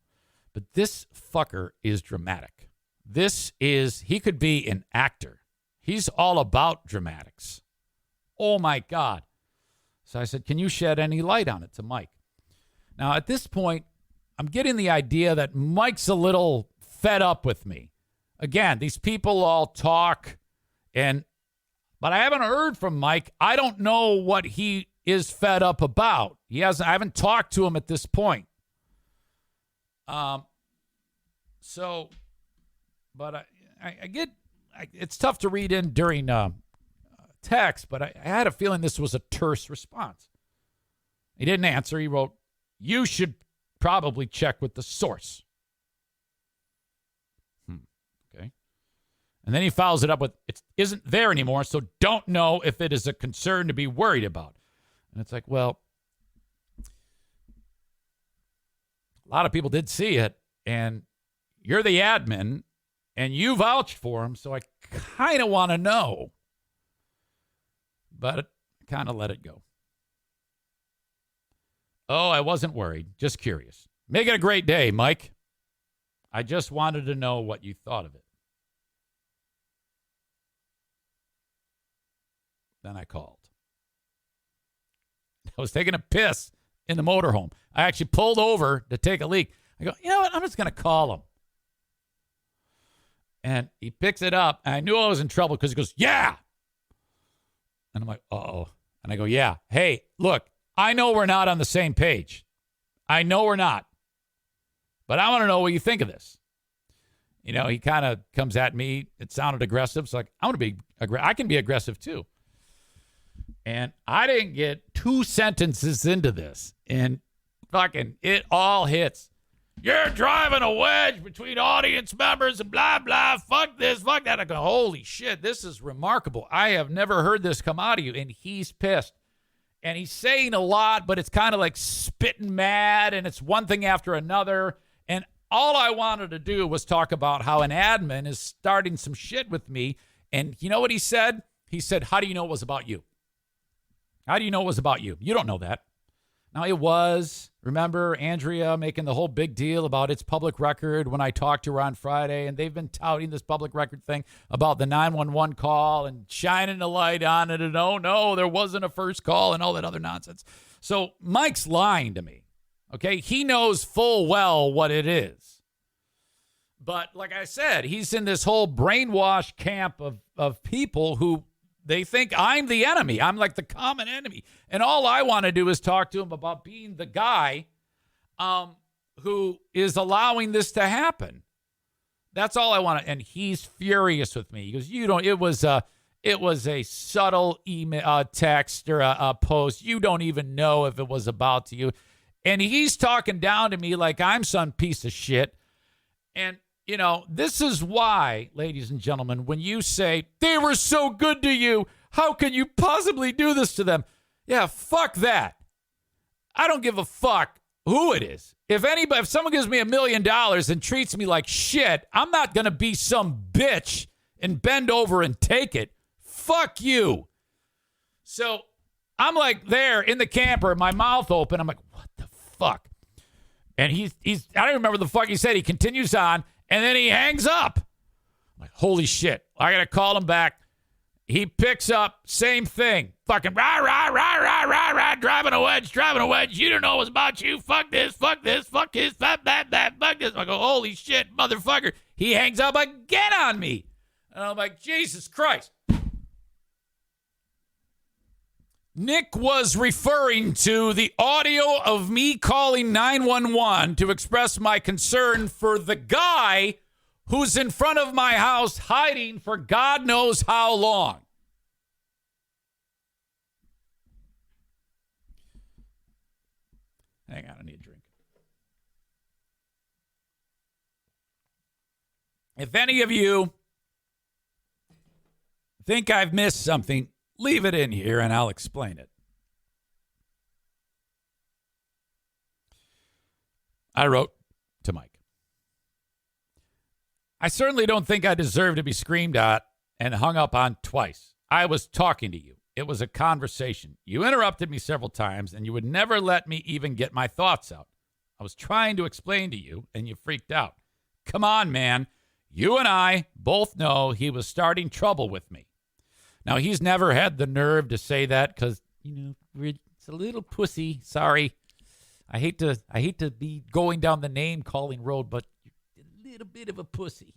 But this fucker is dramatic. He could be an actor. He's all about dramatics. Oh, my God. So I said, can you shed any light on it to Mike? Now, at this point, I'm getting the idea that Mike's a little fed up with me. Again, these people all talk, but I haven't heard from Mike. I don't know what he is fed up about. I haven't talked to him at this point. It's tough to read in during text, but I had a feeling this was a terse response. He didn't answer. He wrote, you should probably check with the source. Okay. And then he follows it up with, it isn't there anymore, so don't know if it is a concern to be worried about. And it's like, well, a lot of people did see it, and you're the admin, and you vouched for him, so I kind of want to know. But I kind of let it go. Oh, I wasn't worried. Just curious. Make it a great day, Mike. I just wanted to know what you thought of it. Then I called. I was taking a piss in the motorhome. I actually pulled over to take a leak. I go, you know what? I'm just going to call him. And he picks it up. And I knew I was in trouble because he goes, yeah. And I'm like, uh-oh. And I go, yeah. Hey, look, I know we're not on the same page. I know we're not. But I want to know what you think of this. You know, he kind of comes at me. It sounded aggressive. So like, I can be aggressive too. And I didn't get 2 sentences into this. And fucking it all hits. You're driving a wedge between audience members and blah, blah. Fuck this, fuck that. I go, holy shit, this is remarkable. I have never heard this come out of you. And he's pissed. And he's saying a lot, but it's kind of like spitting mad. And it's one thing after another. And all I wanted to do was talk about how an admin is starting some shit with me. And you know what he said? He said, how do you know it was about you? How do you know it was about you? You don't know that. Now, it was, remember, Andrea making the whole big deal about it's public record when I talked to her on Friday, and they've been touting this public record thing about the 911 call and shining the light on it, and oh, no, there wasn't a first call and all that other nonsense. So Mike's lying to me, okay? He knows full well what it is. But like I said, he's in this whole brainwash camp of people who they think I'm the enemy. I'm like the common enemy. And all I want to do is talk to him about being the guy who is allowing this to happen. That's all I want to. And he's furious with me. He goes, it was a subtle email, text or a post. You don't even know if it was about you. And he's talking down to me like I'm some piece of shit. And you know, this is why, ladies and gentlemen, when you say, they were so good to you, how can you possibly do this to them? Yeah, fuck that. I don't give a fuck who it is. If someone gives me $1 million and treats me like shit, I'm not going to be some bitch and bend over and take it. Fuck you. So I'm like there in the camper, my mouth open. I'm like, what the fuck? And he's I don't remember the fuck he said. He continues on. And then he hangs up. I'm like, holy shit. I got to call him back. He picks up, same thing. Fucking rah, rah, rah, rah, rah, rah, driving a wedge. You don't know it was about you. Fuck this, fuck his, fuck that, fuck this. I go, holy shit, motherfucker. He hangs up again on me. And I'm like, Jesus Christ. Nick was referring to the audio of me calling 911 to express my concern for the guy who's in front of my house hiding for God knows how long. Hang on, I need a drink. If any of you think I've missed something, leave it in here and I'll explain it. I wrote to Mike. I certainly don't think I deserve to be screamed at and hung up on twice. I was talking to you. It was a conversation. You interrupted me several times and you would never let me even get my thoughts out. I was trying to explain to you and you freaked out. Come on, man. You and I both know he was starting trouble with me. Now, he's never had the nerve to say that because, it's a little pussy. Sorry. I hate to be going down the name calling road, but you're a little bit of a pussy.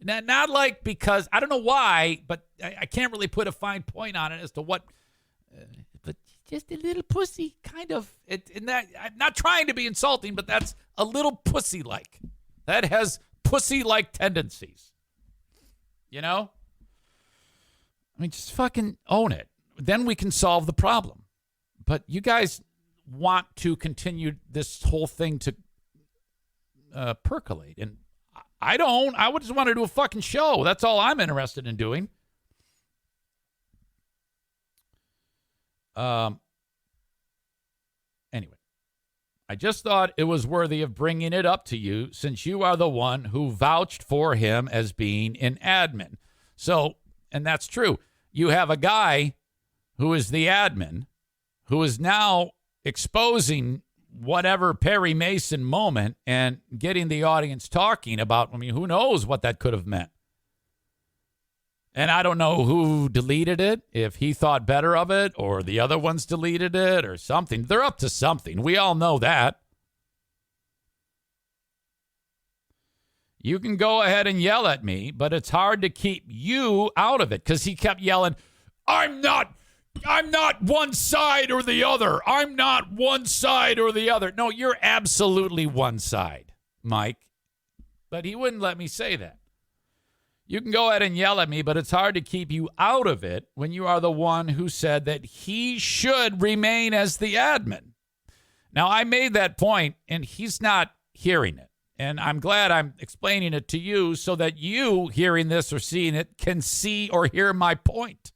Not like because, I don't know why, but I can't really put a fine point on it as to what, but just a little pussy, kind of. I'm not trying to be insulting, but that's a little pussy-like. That has pussy-like tendencies. You know? I mean, just fucking own it. Then we can solve the problem. But you guys want to continue this whole thing to percolate. And I don't. I would just want to do a fucking show. That's all I'm interested in doing. Anyway, I just thought it was worthy of bringing it up to you since you are the one who vouched for him as being an admin. So, and that's true. You have a guy who is the admin who is now exposing whatever Perry Mason moment and getting the audience talking about, who knows what that could have meant. And I don't know who deleted it, if he thought better of it or the other ones deleted it or something. They're up to something. We all know that. You can go ahead and yell at me, but it's hard to keep you out of it because he kept yelling, I'm not one side or the other. I'm not one side or the other. No, you're absolutely one side, Mike. But he wouldn't let me say that. You can go ahead and yell at me, but it's hard to keep you out of it when you are the one who said that he should remain as the admin. Now, I made that point, and he's not hearing it. And I'm glad I'm explaining it to you so that you, hearing this or seeing it, can see or hear my point.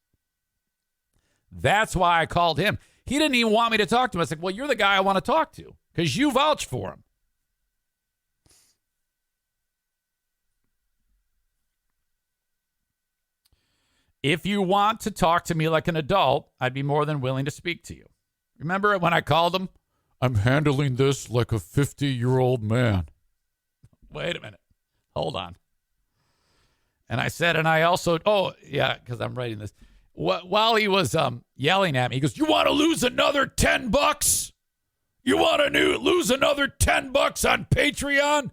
That's why I called him. He didn't even want me to talk to him. I said, well, you're the guy I want to talk to because you vouch for him. If you want to talk to me like an adult, I'd be more than willing to speak to you. Remember when I called him? I'm handling this like a 50-year-old man. Wait a minute. Hold on. And I said, and I also, because I'm writing this. While he was yelling at me, he goes, you want to lose another $10? You want to lose another $10 on Patreon?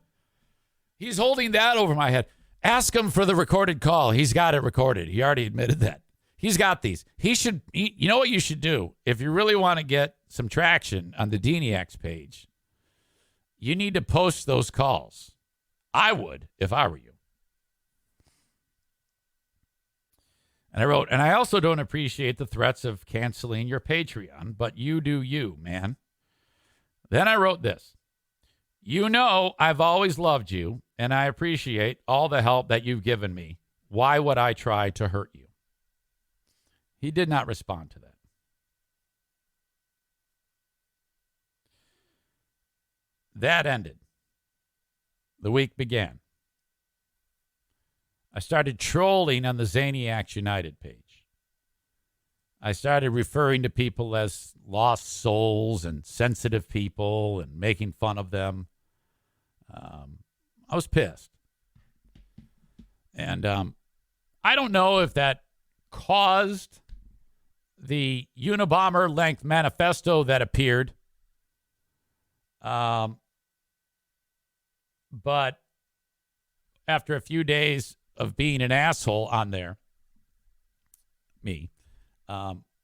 He's holding that over my head. Ask him for the recorded call. He's got it recorded. He already admitted that. He's got these. You know what you should do? If you really want to get some traction on the Zaniacs page, you need to post those calls. I would if I were you. And I wrote, and I also don't appreciate the threats of canceling your Patreon, but you do you, man. Then I wrote this. You know I've always loved you, and I appreciate all the help that you've given me. Why would I try to hurt you? He did not respond to that. That ended. The week began. I started trolling on the Zaniacs United page. I started referring to people as lost souls and sensitive people and making fun of them. I was pissed. And I don't know if that caused the Unabomber length manifesto that appeared. But after a few days of being an asshole on there,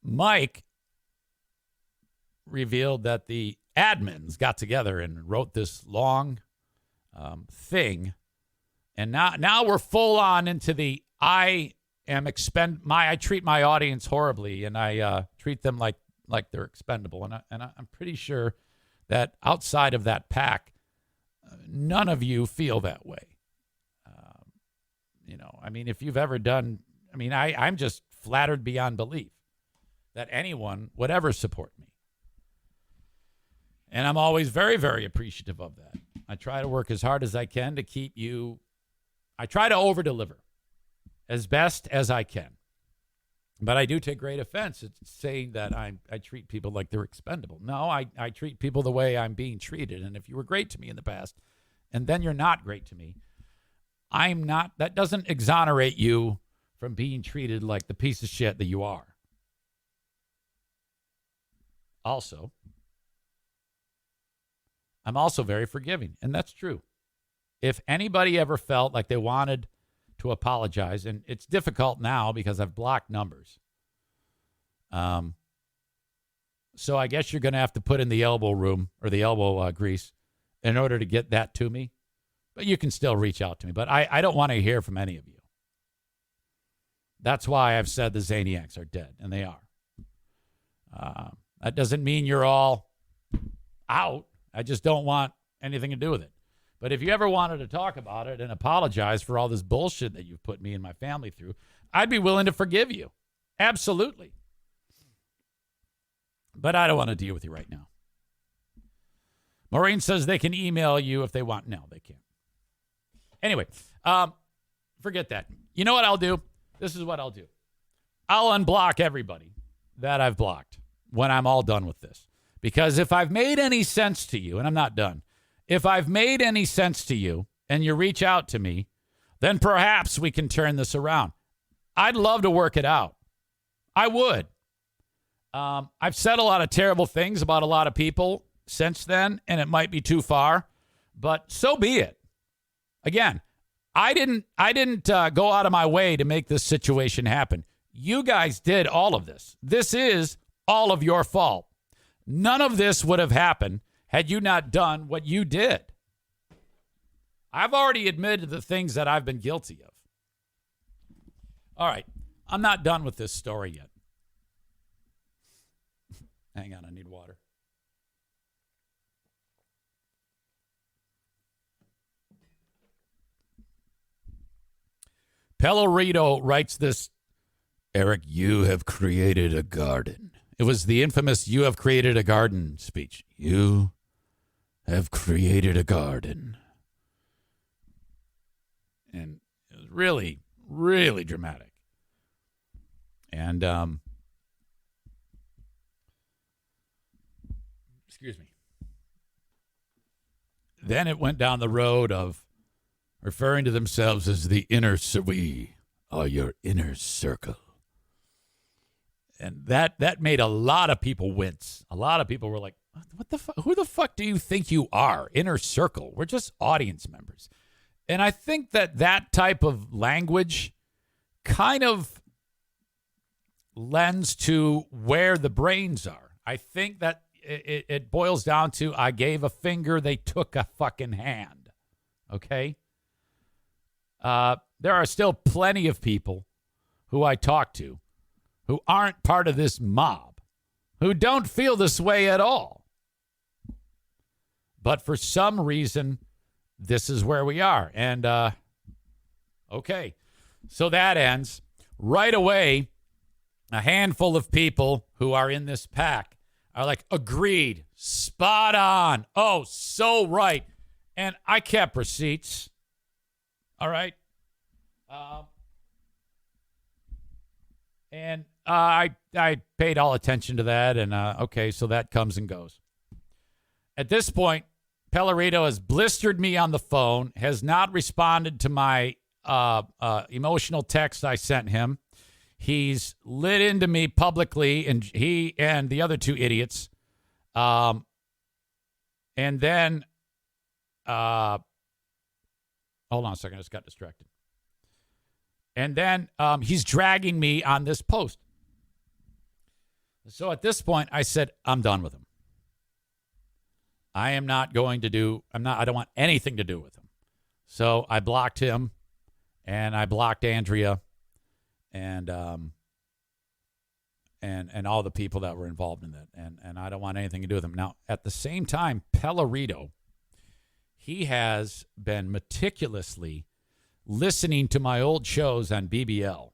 Mike revealed that the admins got together and wrote this long thing. And now we're full on into the I treat my audience horribly, and I treat them like they're expendable. And I'm pretty sure that outside of that pack, none of you feel that way. If you've ever done, I'm just flattered beyond belief that anyone would ever support me. And I'm always very, very appreciative of that. I try to work as hard as I can to keep you. I try to over-deliver as best as I can. But I do take great offense at saying that I treat people like they're expendable. No, I treat people the way I'm being treated. And if you were great to me in the past, and then you're not great to me, I'm not. That doesn't exonerate you from being treated like the piece of shit that you are. Also, I'm also very forgiving, and that's true. If anybody ever felt like they wanted to apologize, and it's difficult now because I've blocked numbers. So I guess you're going to have to put in the elbow room or the elbow grease in order to get that to me. But you can still reach out to me. But I don't want to hear from any of you. That's why I've said the Zaniacs are dead, and they are. That doesn't mean you're all out. I just don't want anything to do with it. But if you ever wanted to talk about it and apologize for all this bullshit that you've put me and my family through, I'd be willing to forgive you. Absolutely. But I don't want to deal with you right now. Maureen says they can email you if they want. No, they can't. Anyway, forget that. You know what I'll do? This is what I'll do. I'll unblock everybody that I've blocked when I'm all done with this. Because if I've made any sense to you, and I'm not done, if I've made any sense to you and you reach out to me, then perhaps we can turn this around. I'd love to work it out. I would. I've said a lot of terrible things about a lot of people since then, and it might be too far, but so be it. Again, I didn't go out of my way to make this situation happen. You guys did all of this. This is all of your fault. None of this would have happened had you not done what you did. I've already admitted the things that I've been guilty of. All right, I'm not done with this story yet. Hang on, I need water. Pellerito writes this, Eric, you have created a garden. It was the infamous "you have created a garden" speech. You have created a garden. And it was really, really dramatic. And, excuse me. Then it went down the road of referring to themselves as the inner, we are your inner circle. And that made a lot of people wince. A lot of people were like, what the fuck? Who the fuck do you think you are? Inner circle. We're just audience members. And I think that type of language kind of lends to where the brains are. I think that it boils down to, I gave a finger, they took a fucking hand. Okay? There are still plenty of people who I talk to who aren't part of this mob, who don't feel this way at all. But for some reason, this is where we are. And, okay. So that ends. Right away, a handful of people who are in this pack are like, agreed, spot on. Oh, so right. And I kept receipts. All right. And I paid all attention to that. And, okay, so that comes and goes. At this point, Pellerito has blistered me on the phone, has not responded to my emotional text I sent him. He's lit into me publicly, and he and the other two idiots. And then, hold on a second, I just got distracted. And then he's dragging me on this post. So at this point, I said, I'm done with him. I don't want anything to do with him. So I blocked him, and I blocked Andrea, and all the people that were involved in that. And I don't want anything to do with him. Now, at the same time, Pellerito, he has been meticulously listening to my old shows on BBL.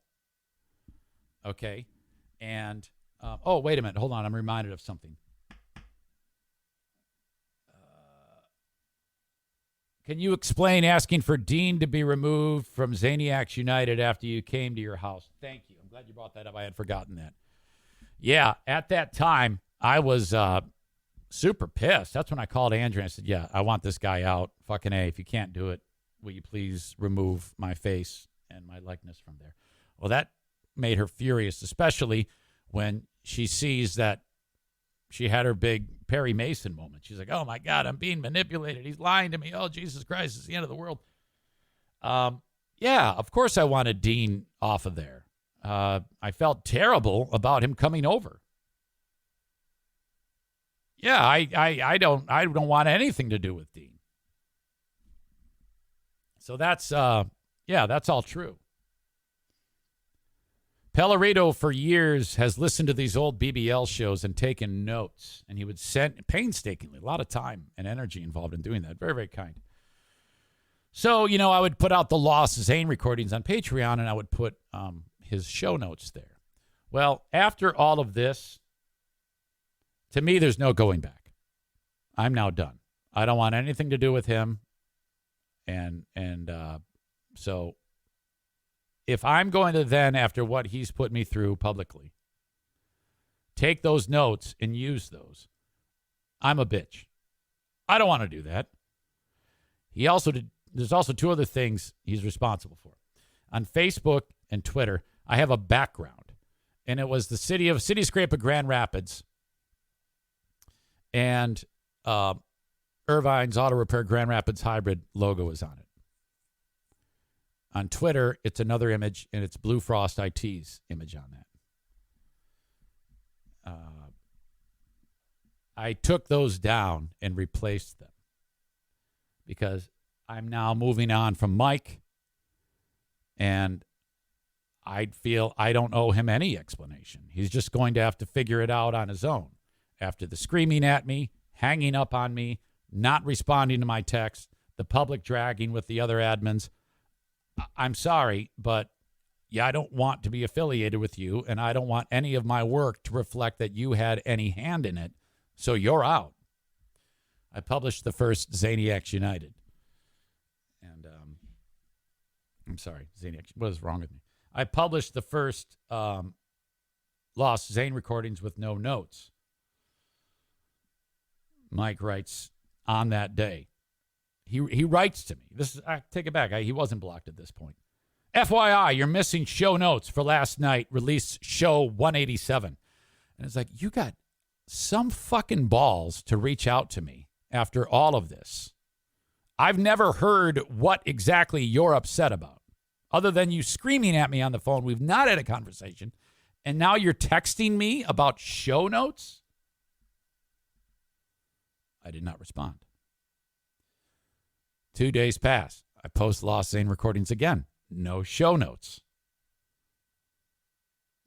Okay. And, oh, wait a minute. Hold on. I'm reminded of something. Can you explain asking for Dean to be removed from Zaniacs United after you came to your house? Thank you. I'm glad you brought that up. I had forgotten that. Yeah, at that time, I was super pissed. That's when I called Andrew and I said, yeah, I want this guy out. Fucking A, if you can't do it, will you please remove my face and my likeness from there? Well, that made her furious, especially when she sees that she had her big Perry Mason moment. She's like, oh, my God, I'm being manipulated. He's lying to me. Oh, Jesus Christ, it's the end of the world. Yeah, of course I wanted Dean off of there. I felt terrible about him coming over. Yeah, I don't want anything to do with Dean. So that's all true. Pellerito for years has listened to these old BBL shows and taken notes, and he would send painstakingly, a lot of time and energy involved in doing that. Very, very kind. So, I would put out the Lost Zane recordings on Patreon, and I would put his show notes there. Well, after all of this, to me, there's no going back. I'm now done. I don't want anything to do with him. And so if I'm going to then, after what he's put me through publicly, take those notes and use those, I'm a bitch. I don't want to do that. There's also two other things he's responsible for. On Facebook and Twitter, I have a background. And it was the Cityscape of Grand Rapids. And Irvine's Auto Repair Grand Rapids Hybrid logo is on it. On Twitter, it's another image, and it's Blue Frost IT's image on that. I took those down and replaced them because I'm now moving on from Mike, and I feel I don't owe him any explanation. He's just going to have to figure it out on his own. After the screaming at me, hanging up on me, not responding to my text, the public dragging with the other admins, I'm sorry, but yeah, I don't want to be affiliated with you, and I don't want any of my work to reflect that you had any hand in it, so you're out. I published the first Zaniacs United. And I'm sorry, Zaniacs, what is wrong with me? I published the first Lost Zane recordings with no notes. Mike writes on that day. He writes to me. I take it back. He wasn't blocked at this point. FYI, you're missing show notes for last night. Released show 187. And it's like, you got some fucking balls to reach out to me after all of this. I've never heard what exactly you're upset about, other than you screaming at me on the phone. We've not had a conversation. And now you're texting me about show notes? I did not respond. 2 days pass. I post Lost Zane recordings again. No show notes.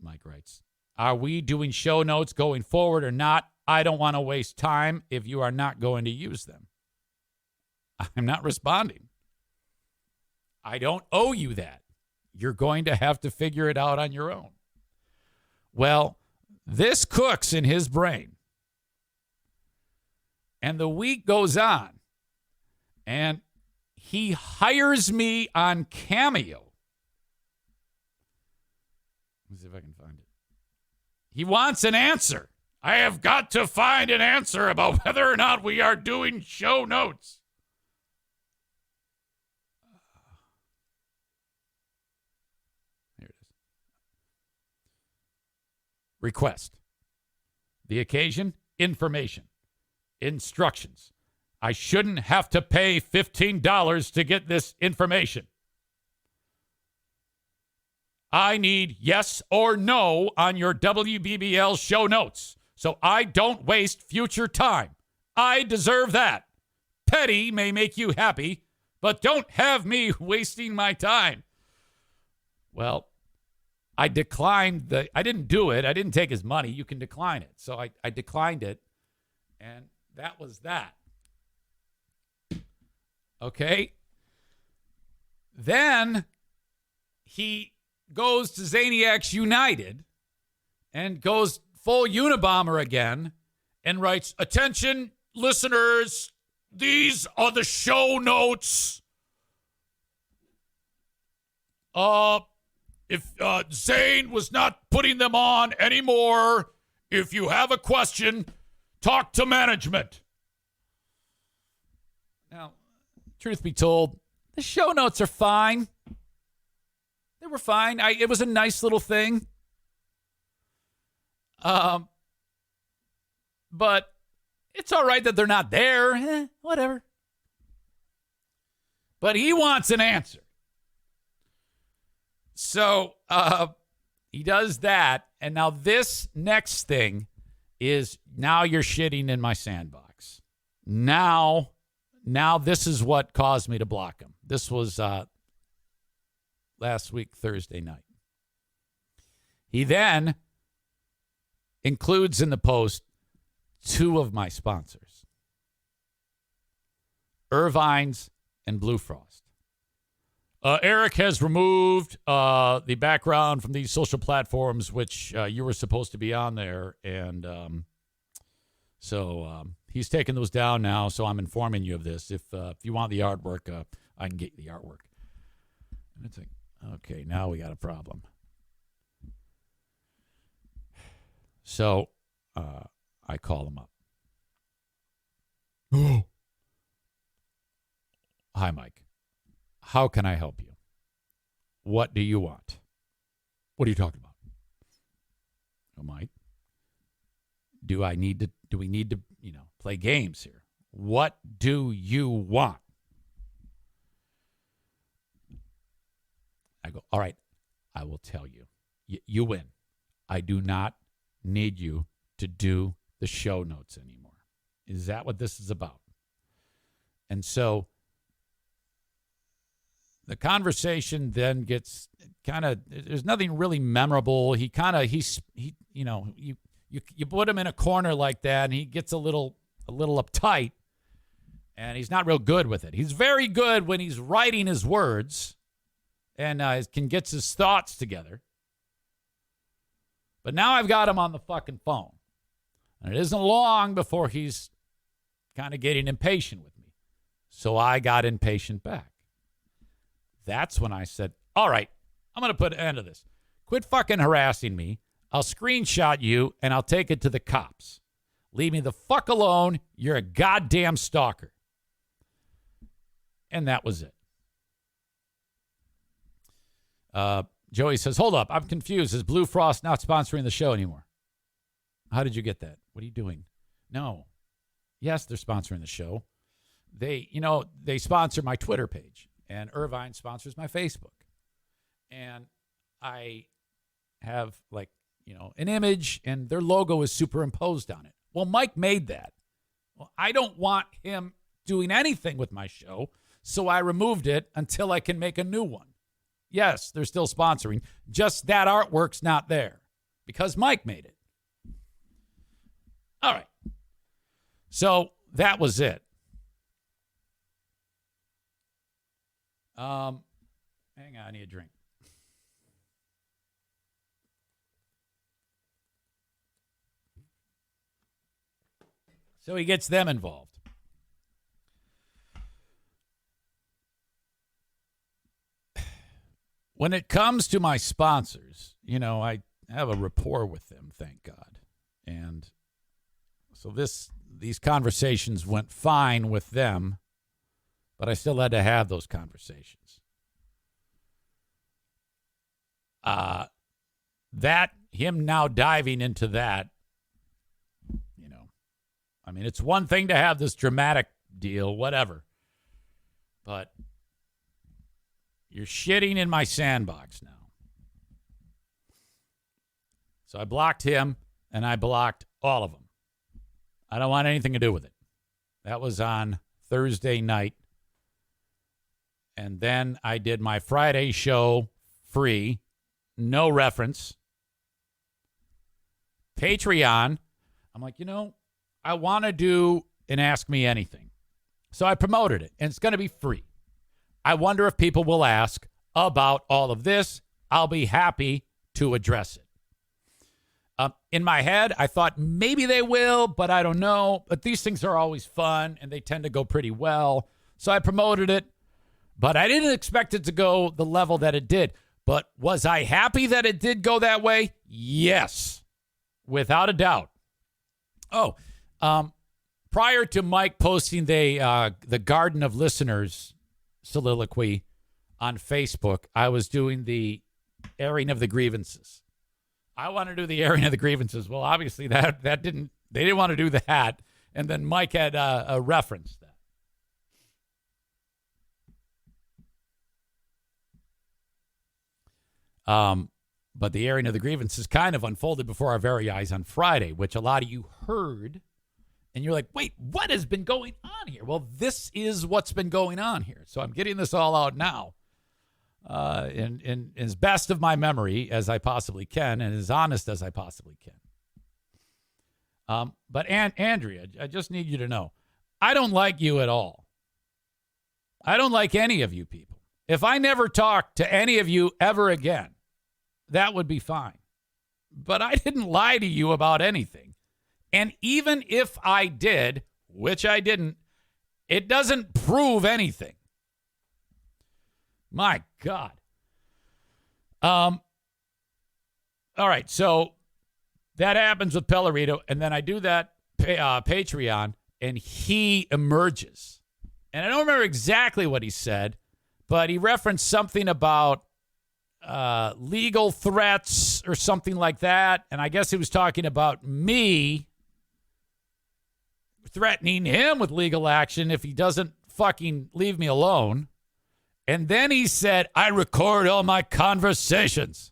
Mike writes, are we doing show notes going forward or not? I don't want to waste time if you are not going to use them. I'm not responding. I don't owe you that. You're going to have to figure it out on your own. Well, this cooks in his brain. And the week goes on. And he hires me on Cameo. Let me see if I can find it. He wants an answer. I have got to find an answer about whether or not we are doing show notes. Here it is. Request. The occasion, information. Instructions. I shouldn't have to pay $15 to get this information. I need yes or no on your WBBL show notes so I don't waste future time. I deserve that. Petty may make you happy, but don't have me wasting my time. Well, I declined I didn't do it. I didn't take his money. You can decline it. So I declined it, and that was that. Okay. Then he goes to Zaniacs United and goes full Unabomber again and writes, attention, listeners, these are the show notes. If Zane was not putting them on anymore, if you have a question, talk to management. Now, truth be told, the show notes are fine. They were fine. It was a nice little thing. But it's all right that they're not there. Whatever. But he wants an answer. So he does that. And now this next thing is, now you're shitting in my sandbox. Now this is what caused me to block him. This was last week, Thursday night. He then includes in the post two of my sponsors, Irvine's and Blue Frost. Eric has removed the background from these social platforms, which you were supposed to be on there. And so he's taking those down now, so I'm informing you of this. If you want the artwork, I can get you the artwork. And it's like, okay, now we got a problem. So I call him up. Oh. Hi, Mike. How can I help you? What do you want? What are you talking about? Oh, Mike, do we need to, play games here? What do you want? I go, all right, I will tell you. You win. I do not need you to do the show notes anymore. Is that what this is about? And so the conversation then gets kind of, there's nothing really memorable. You put him in a corner like that and he gets a little uptight and he's not real good with it. He's very good when he's writing his words and gets his thoughts together. But now I've got him on the fucking phone. And it isn't long before he's kind of getting impatient with me. So I got impatient back. That's when I said, all right, I'm going to put an end to this. Quit fucking harassing me. I'll screenshot you and I'll take it to the cops. Leave me the fuck alone. You're a goddamn stalker. And that was it. Joey says, hold up. I'm confused. Is Blue Frost not sponsoring the show anymore? How did you get that? What are you doing? No. Yes, they're sponsoring the show. They sponsor my Twitter page. And Irvine sponsors my Facebook. And I have an image and their logo is superimposed on it. Well, Mike made that. Well, I don't want him doing anything with my show, so I removed it until I can make a new one. Yes, they're still sponsoring. Just that artwork's not there because Mike made it. All right. So that was it. Hang on, I need a drink. So he gets them involved. When it comes to my sponsors, I have a rapport with them, thank God. And so these conversations went fine with them, but I still had to have those conversations. Him now diving into that, it's one thing to have this dramatic deal, whatever. But you're shitting in my sandbox now. So I blocked him, and I blocked all of them. I don't want anything to do with it. That was on Thursday night. And then I did my Friday show free, no reference. Patreon, I'm like, I want to do an Ask Me Anything. So I promoted it, and it's going to be free. I wonder if people will ask about all of this. I'll be happy to address it. In my head, I thought maybe they will, but I don't know. But these things are always fun, and they tend to go pretty well. So I promoted it, but I didn't expect it to go the level that it did. But was I happy that it did go that way? Yes, without a doubt. Oh, prior to Mike posting the Garden of Listeners soliloquy on Facebook, I was doing the airing of the grievances. I want to do the airing of the grievances. Well, obviously they didn't want to do that. And then Mike had a reference that. But the airing of the grievances kind of unfolded before our very eyes on Friday, which a lot of you heard. And you're like, wait, what has been going on here? Well, this is what's been going on here. So I'm getting this all out now in as best of my memory as I possibly can and as honest as I possibly can. But Andrea, I just need you to know, I don't like you at all. I don't like any of you people. If I never talk to any of you ever again, that would be fine. But I didn't lie to you about anything. And even if I did, which I didn't, it doesn't prove anything. My God. All right, so that happens with Pellerito, and then I do that Patreon, and he emerges. And I don't remember exactly what he said, but he referenced something about legal threats or something like that. And I guess he was talking about me threatening him with legal action if he doesn't fucking leave me alone. And then he said, I record all my conversations.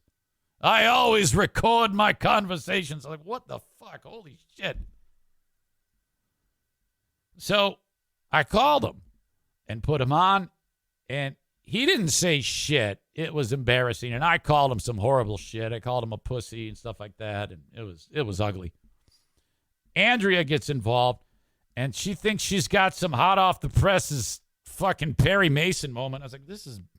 I always record my conversations. I'm like, what the fuck? Holy shit. So I called him and put him on, and he didn't say shit. It was embarrassing, and I called him some horrible shit. I called him a pussy and stuff like that, and it was ugly. Andrea gets involved, and she thinks she's got some hot off the presses fucking Perry Mason moment. I was like,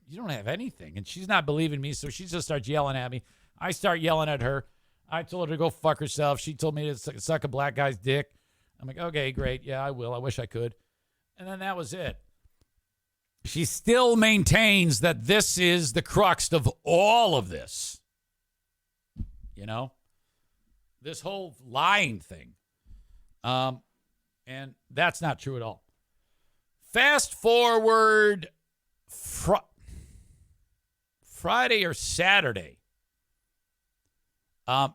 you don't have anything. And she's not believing me, so she just starts yelling at me. I start yelling at her. I told her to go fuck herself. She told me to suck a black guy's dick. I'm like, okay, great. Yeah, I will. I wish I could. And then that was it. She still maintains that this is the crux of all of this. You know? This whole lying thing. And that's not true at all. Fast forward Friday or Saturday.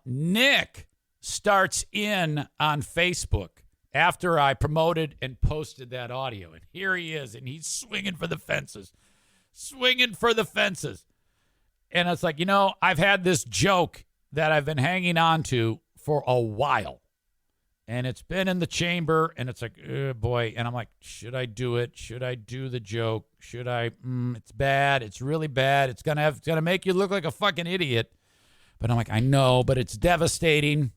Nick starts in on Facebook after I promoted and posted that audio. And here he is, and he's swinging for the fences. And it's like, I've had this joke that I've been hanging on to for a while. And it's been in the chamber, and it's like, oh boy. And I'm like, should I do it? Should I do the joke? Should I? It's bad. It's really bad. It's gonna make you look like a fucking idiot. But I'm like, I know, but it's devastating.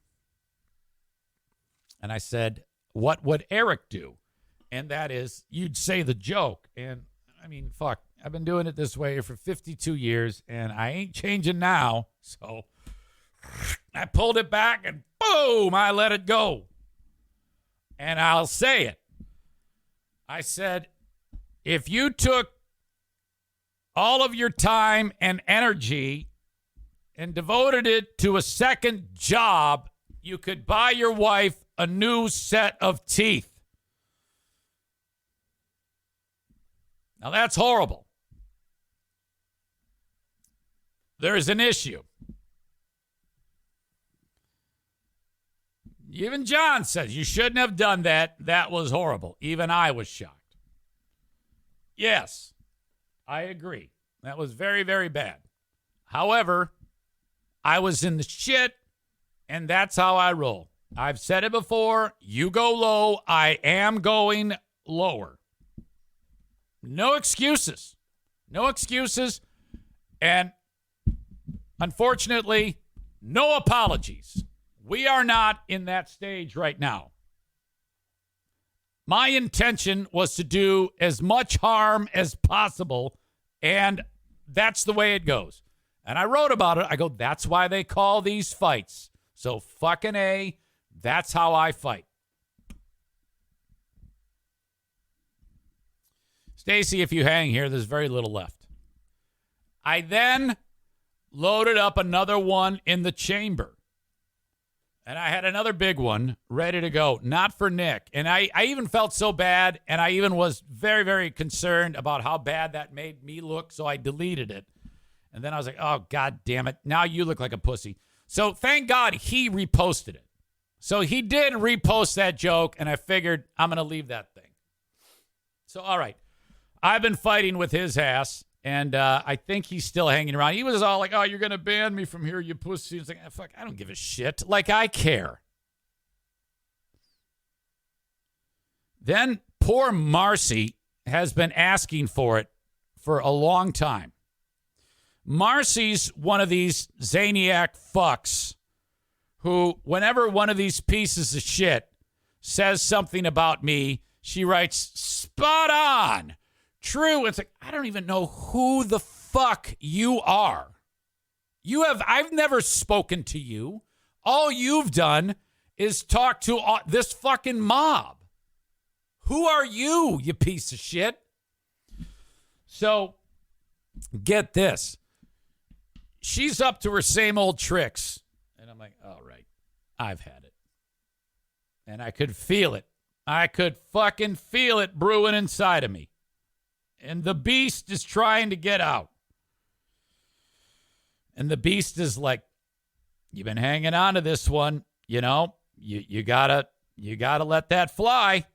And I said, what would Eric do? And that is, you'd say the joke. And I mean, fuck, I've been doing it this way for 52 years, and I ain't changing now. So I pulled it back, and boom, I let it go. And I'll say it. I said, if you took all of your time and energy and devoted it to a second job, you could buy your wife a new set of teeth. Now that's horrible. There's an issue. Even John says you shouldn't have done that. That was horrible. Even I was shocked. Yes, I agree. That was very, very bad. However, I was in the shit, and that's how I roll. I've said it before. You go low. I am going lower. No excuses. No excuses. And unfortunately, no apologies. We are not in that stage right now. My intention was to do as much harm as possible, and that's the way it goes. And I wrote about it. I go, that's why they call these fights. So fucking A, that's how I fight. Stacy, if you hang here, there's very little left. I then loaded up another one in the chamber. And I had another big one ready to go, not for Nick. And I even felt so bad, and I even was very, very concerned about how bad that made me look, so I deleted it. And then I was like, oh, God damn it. Now you look like a pussy. So thank God he reposted it. So he did repost that joke, and I figured I'm going to leave that thing. So, all right. I've been fighting with his ass, and I think he's still hanging around. He was all like, oh, you're going to ban me from here, you pussy. It's like, fuck, I don't give a shit. Like, I care. Then poor Marcy has been asking for it for a long time. Marcy's one of these Zaniac fucks who, whenever one of these pieces of shit says something about me, she writes, spot on. True. It's like, I don't even know who the fuck you are. I've never spoken to you. All you've done is talk to this fucking mob. Who are you, you piece of shit? So, get this. She's up to her same old tricks. And I'm like, all right, I've had it. And I could feel it. I could fucking feel it brewing inside of me. And the beast is trying to get out. And the beast is like, you've been hanging on to this one. You know, you gotta let that fly.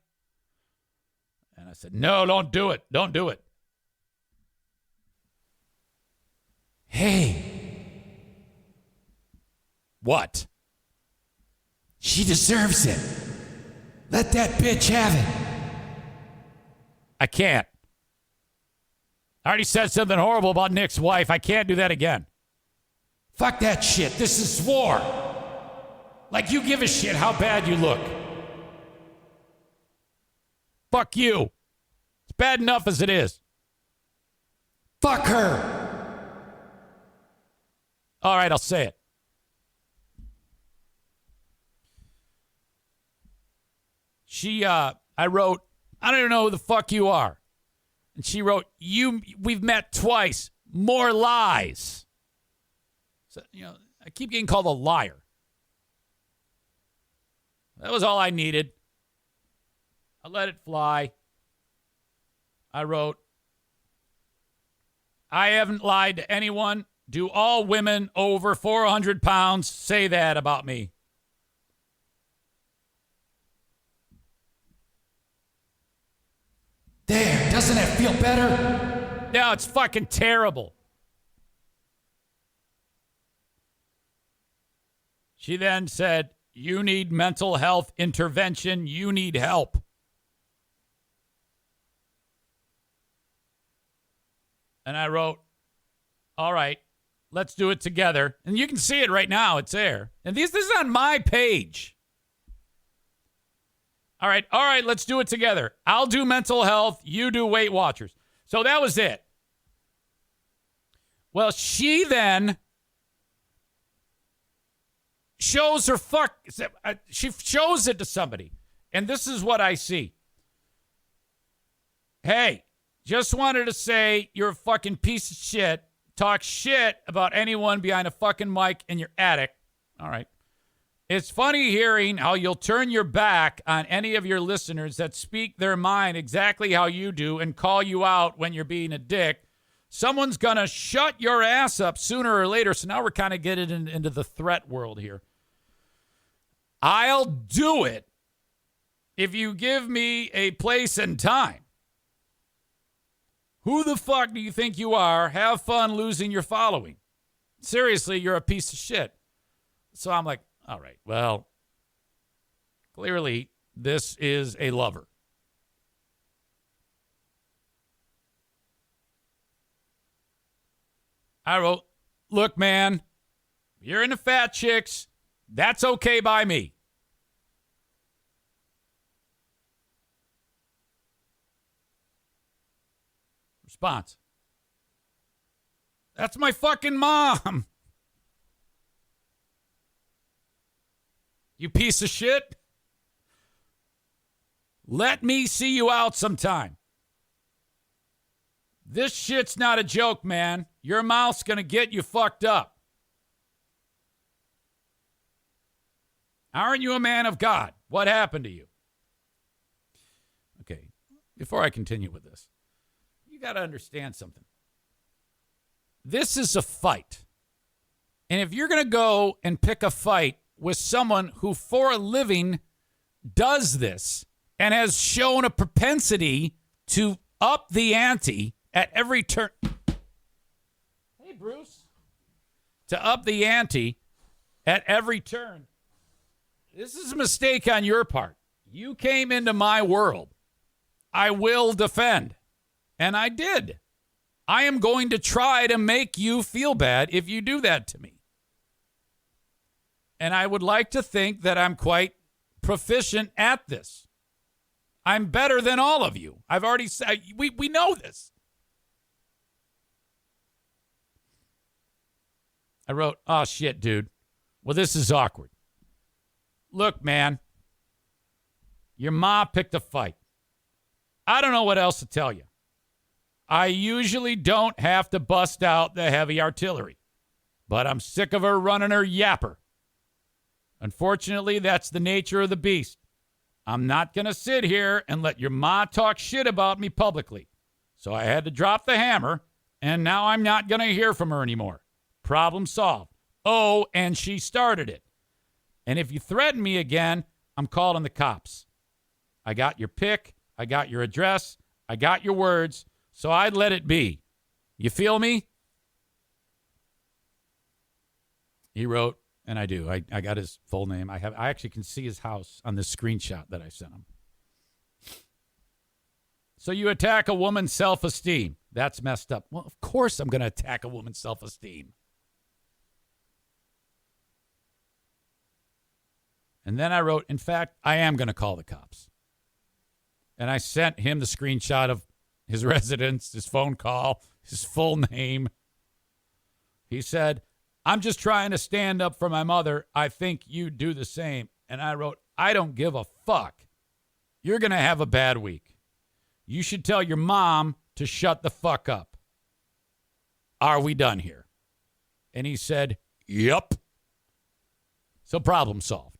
And I said, no, don't do it. Don't do it. Hey. What? She deserves it. Let that bitch have it. I can't. I already said something horrible about Nick's wife. I can't do that again. Fuck that shit. This is war. Like you give a shit how bad you look. Fuck you. It's bad enough as it is. Fuck her. All right, I'll say it. I wrote, I don't even know who the fuck you are. And she wrote, we've met twice. More lies. So, I keep getting called a liar. That was all I needed. I let it fly. I wrote, I haven't lied to anyone. Do all women over 400 pounds say that about me? There, doesn't it feel better? No, it's fucking terrible. She then said, you need mental health intervention. You need help. And I wrote, all right, let's do it together. And you can see it right now. It's there. And this is on my page. All right, let's do it together. I'll do mental health. You do Weight Watchers. So that was it. Well, she then shows her she shows it to somebody. And this is what I see. Hey, just wanted to say you're a fucking piece of shit. Talk shit about anyone behind a fucking mic in your attic. All right. It's funny hearing how you'll turn your back on any of your listeners that speak their mind exactly how you do and call you out when you're being a dick. Someone's going to shut your ass up sooner or later. So now we're kind of getting into the threat world here. I'll do it if you give me a place and time. Who the fuck do you think you are? Have fun losing your following. Seriously, you're a piece of shit. So I'm like, all right, well, clearly this is a lover. I wrote, look, man, you're into fat chicks. That's okay by me. Response. That's my fucking mom. You piece of shit. Let me see you out sometime. This shit's not a joke, man. Your mouth's going to get you fucked up. Aren't you a man of God? What happened to you? Okay, before I continue with this, you got to understand something. This is a fight. And if you're going to go and pick a fight with someone who for a living does this and has shown a propensity to up the ante at every turn. Hey, Bruce. To up the ante at every turn. This is a mistake on your part. You came into my world. I will defend. And I did. I am going to try to make you feel bad if you do that to me. And I would like to think that I'm quite proficient at this. I'm better than all of you. I've already said, we know this. I wrote, oh, shit, dude. Well, this is awkward. Look, man, your ma picked a fight. I don't know what else to tell you. I usually don't have to bust out the heavy artillery, but I'm sick of her running her yapper. Unfortunately, that's the nature of the beast. I'm not going to sit here and let your ma talk shit about me publicly. So I had to drop the hammer, and now I'm not going to hear from her anymore. Problem solved. Oh, and she started it. And if you threaten me again, I'm calling the cops. I got your pic. I got your address. I got your words. So I'd let it be. You feel me? He wrote, and I do. I got his full name. I actually can see his house on this screenshot that I sent him. So you attack a woman's self-esteem. That's messed up. Well, of course I'm going to attack a woman's self-esteem. And then I wrote, in fact, I am going to call the cops. And I sent him the screenshot of his residence, his phone call, his full name. He said, I'm just trying to stand up for my mother. I think you do the same. And I wrote, I don't give a fuck. You're going to have a bad week. You should tell your mom to shut the fuck up. Are we done here? And he said, yup. So problem solved.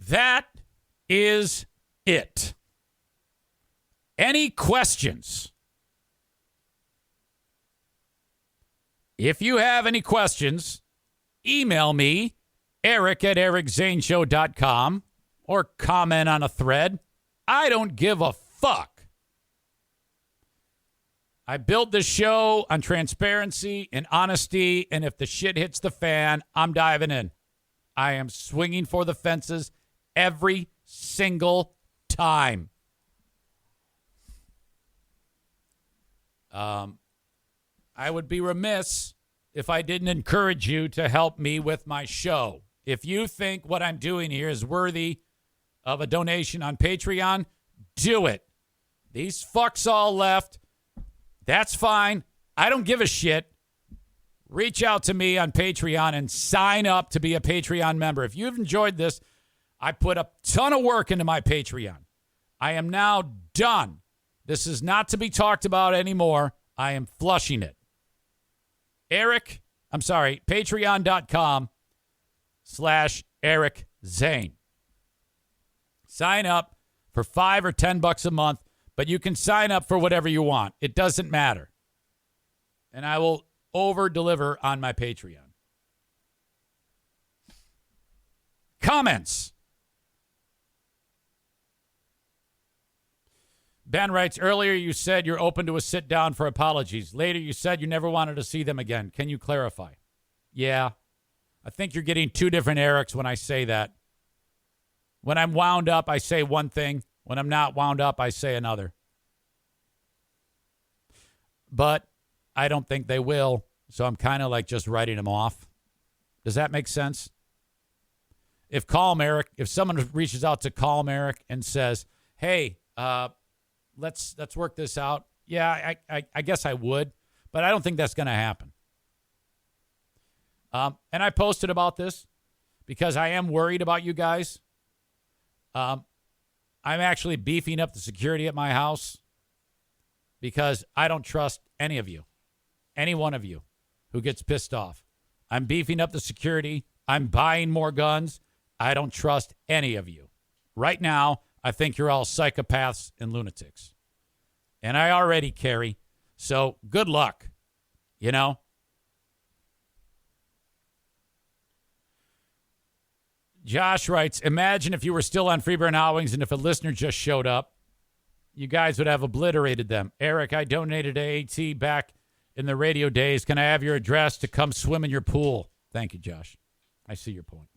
That is it. Any questions? If you have any questions, email me, Eric@ericzaneshow.com, or comment on a thread. I don't give a fuck. I built this show on transparency and honesty, and if the shit hits the fan, I'm diving in. I am swinging for the fences every single time. I would be remiss if I didn't encourage you to help me with my show. If you think what I'm doing here is worthy of a donation on Patreon, do it. These fucks all left. That's fine. I don't give a shit. Reach out to me on Patreon and sign up to be a Patreon member. If you've enjoyed this, I put a ton of work into my Patreon. I am now done. This is not to be talked about anymore. I am flushing it. Patreon.com/Eric Zane. Sign up for $5 or $10 a month, but you can sign up for whatever you want. It doesn't matter. And I will over-deliver on my Patreon. Comments. Ben writes, earlier you said you're open to a sit-down for apologies. Later you said you never wanted to see them again. Can you clarify? Yeah. I think you're getting two different Erics when I say that. When I'm wound up, I say one thing. When I'm not wound up, I say another. But I don't think they will, so I'm kind of like just writing them off. Does that make sense? If someone reaches out to Calm Eric and says, hey, let's work this out. Yeah, I guess I would, but I don't think that's going to happen. And I posted about this because I am worried about you guys. I'm actually beefing up the security at my house because I don't trust any of you, any one of you who gets pissed off. I'm beefing up the security. I'm buying more guns. I don't trust any of you. Right now, I think you're all psychopaths and lunatics. And I already carry. So good luck. You know? Josh writes, imagine if you were still on Freeburn Howings and if a listener just showed up, you guys would have obliterated them. Eric, I donated to AT back in the radio days. Can I have your address to come swim in your pool? Thank you, Josh. I see your point.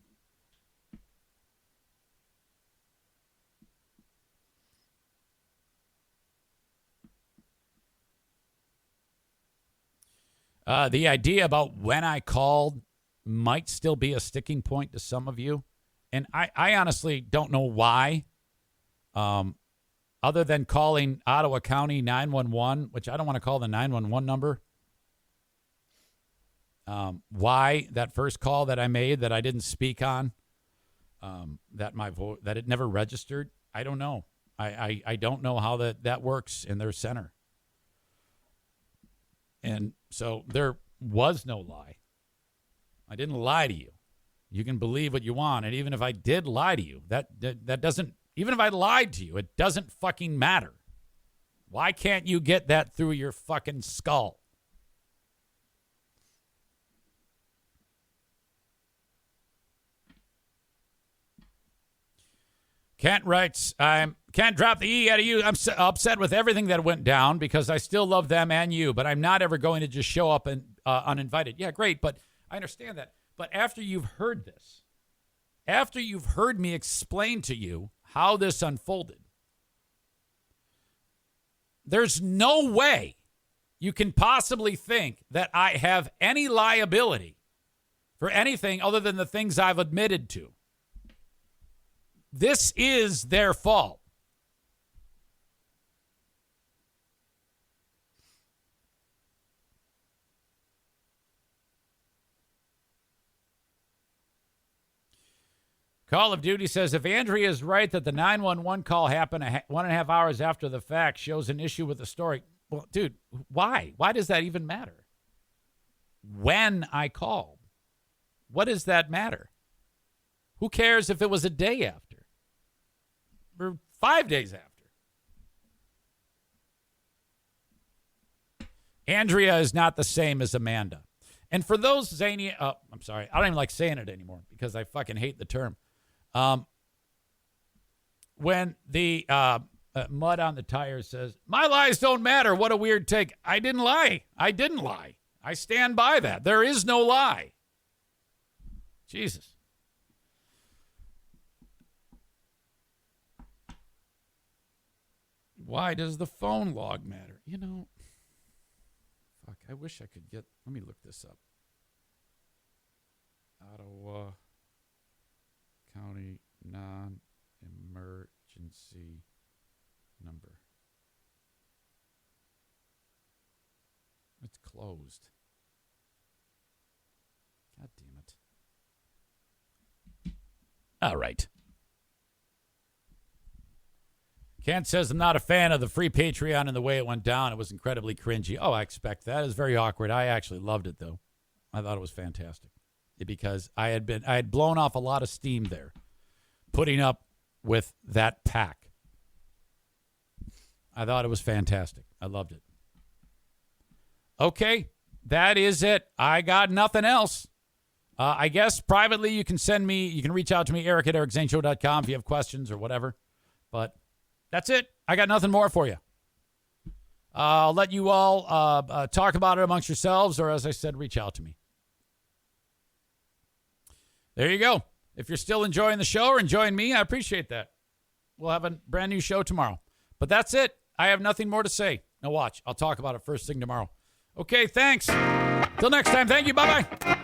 The idea about when I called might still be a sticking point to some of you. And I honestly don't know why. Other than calling Ottawa County 911, which I don't want to call the 911 number. Why that first call that I made that I didn't speak on, that it never registered, I don't know. I don't know how that works in their center. And so there was no lie. I didn't lie to you. You can believe what you want. And even if I did lie to you, that doesn't, even if I lied to you, it doesn't fucking matter. Why can't you get that through your fucking skull? Kent writes, I can't drop the E out of you. I'm upset with everything that went down because I still love them and you, but I'm not ever going to just show up and uninvited. Yeah, great, but I understand that. But after you've heard this, after you've heard me explain to you how this unfolded, there's no way you can possibly think that I have any liability for anything other than the things I've admitted to. This is their fault. Call of Duty says, if Andrea is right that the 911 call happened 1.5 hours after the fact shows an issue with the story. Well, dude, why? Why does that even matter? When I called. What does that matter? Who cares if it was a day after? Or 5 days after? Andrea is not the same as Amanda. And for those Zaniacs, I'm sorry, I don't even like saying it anymore because I fucking hate the term. When the mud on the tire says, my lies don't matter, what a weird take. I didn't lie. I didn't lie. I stand by that. There is no lie. Jesus. Why does the phone log matter? You know, fuck, I wish I could get, let me look this up. Ottawa County non-emergency number. It's closed. God damn it. All right. Kent says, I'm not a fan of the free Patreon and the way it went down. It was incredibly cringy. Oh, I expect that. It was very awkward. I actually loved it, though. I thought it was fantastic because I had blown off a lot of steam there, putting up with that pack. I thought it was fantastic. I loved it. Okay, that is it. I got nothing else. I guess privately you can reach out to me, Eric at ericzaneshow.com if you have questions or whatever. But that's it. I got nothing more for you. I'll let you all talk about it amongst yourselves, or as I said, reach out to me. There you go. If you're still enjoying the show or enjoying me, I appreciate that. We'll have a brand new show tomorrow. But that's it. I have nothing more to say. Now watch. I'll talk about it first thing tomorrow. Okay, thanks. Till next time. Thank you. Bye-bye.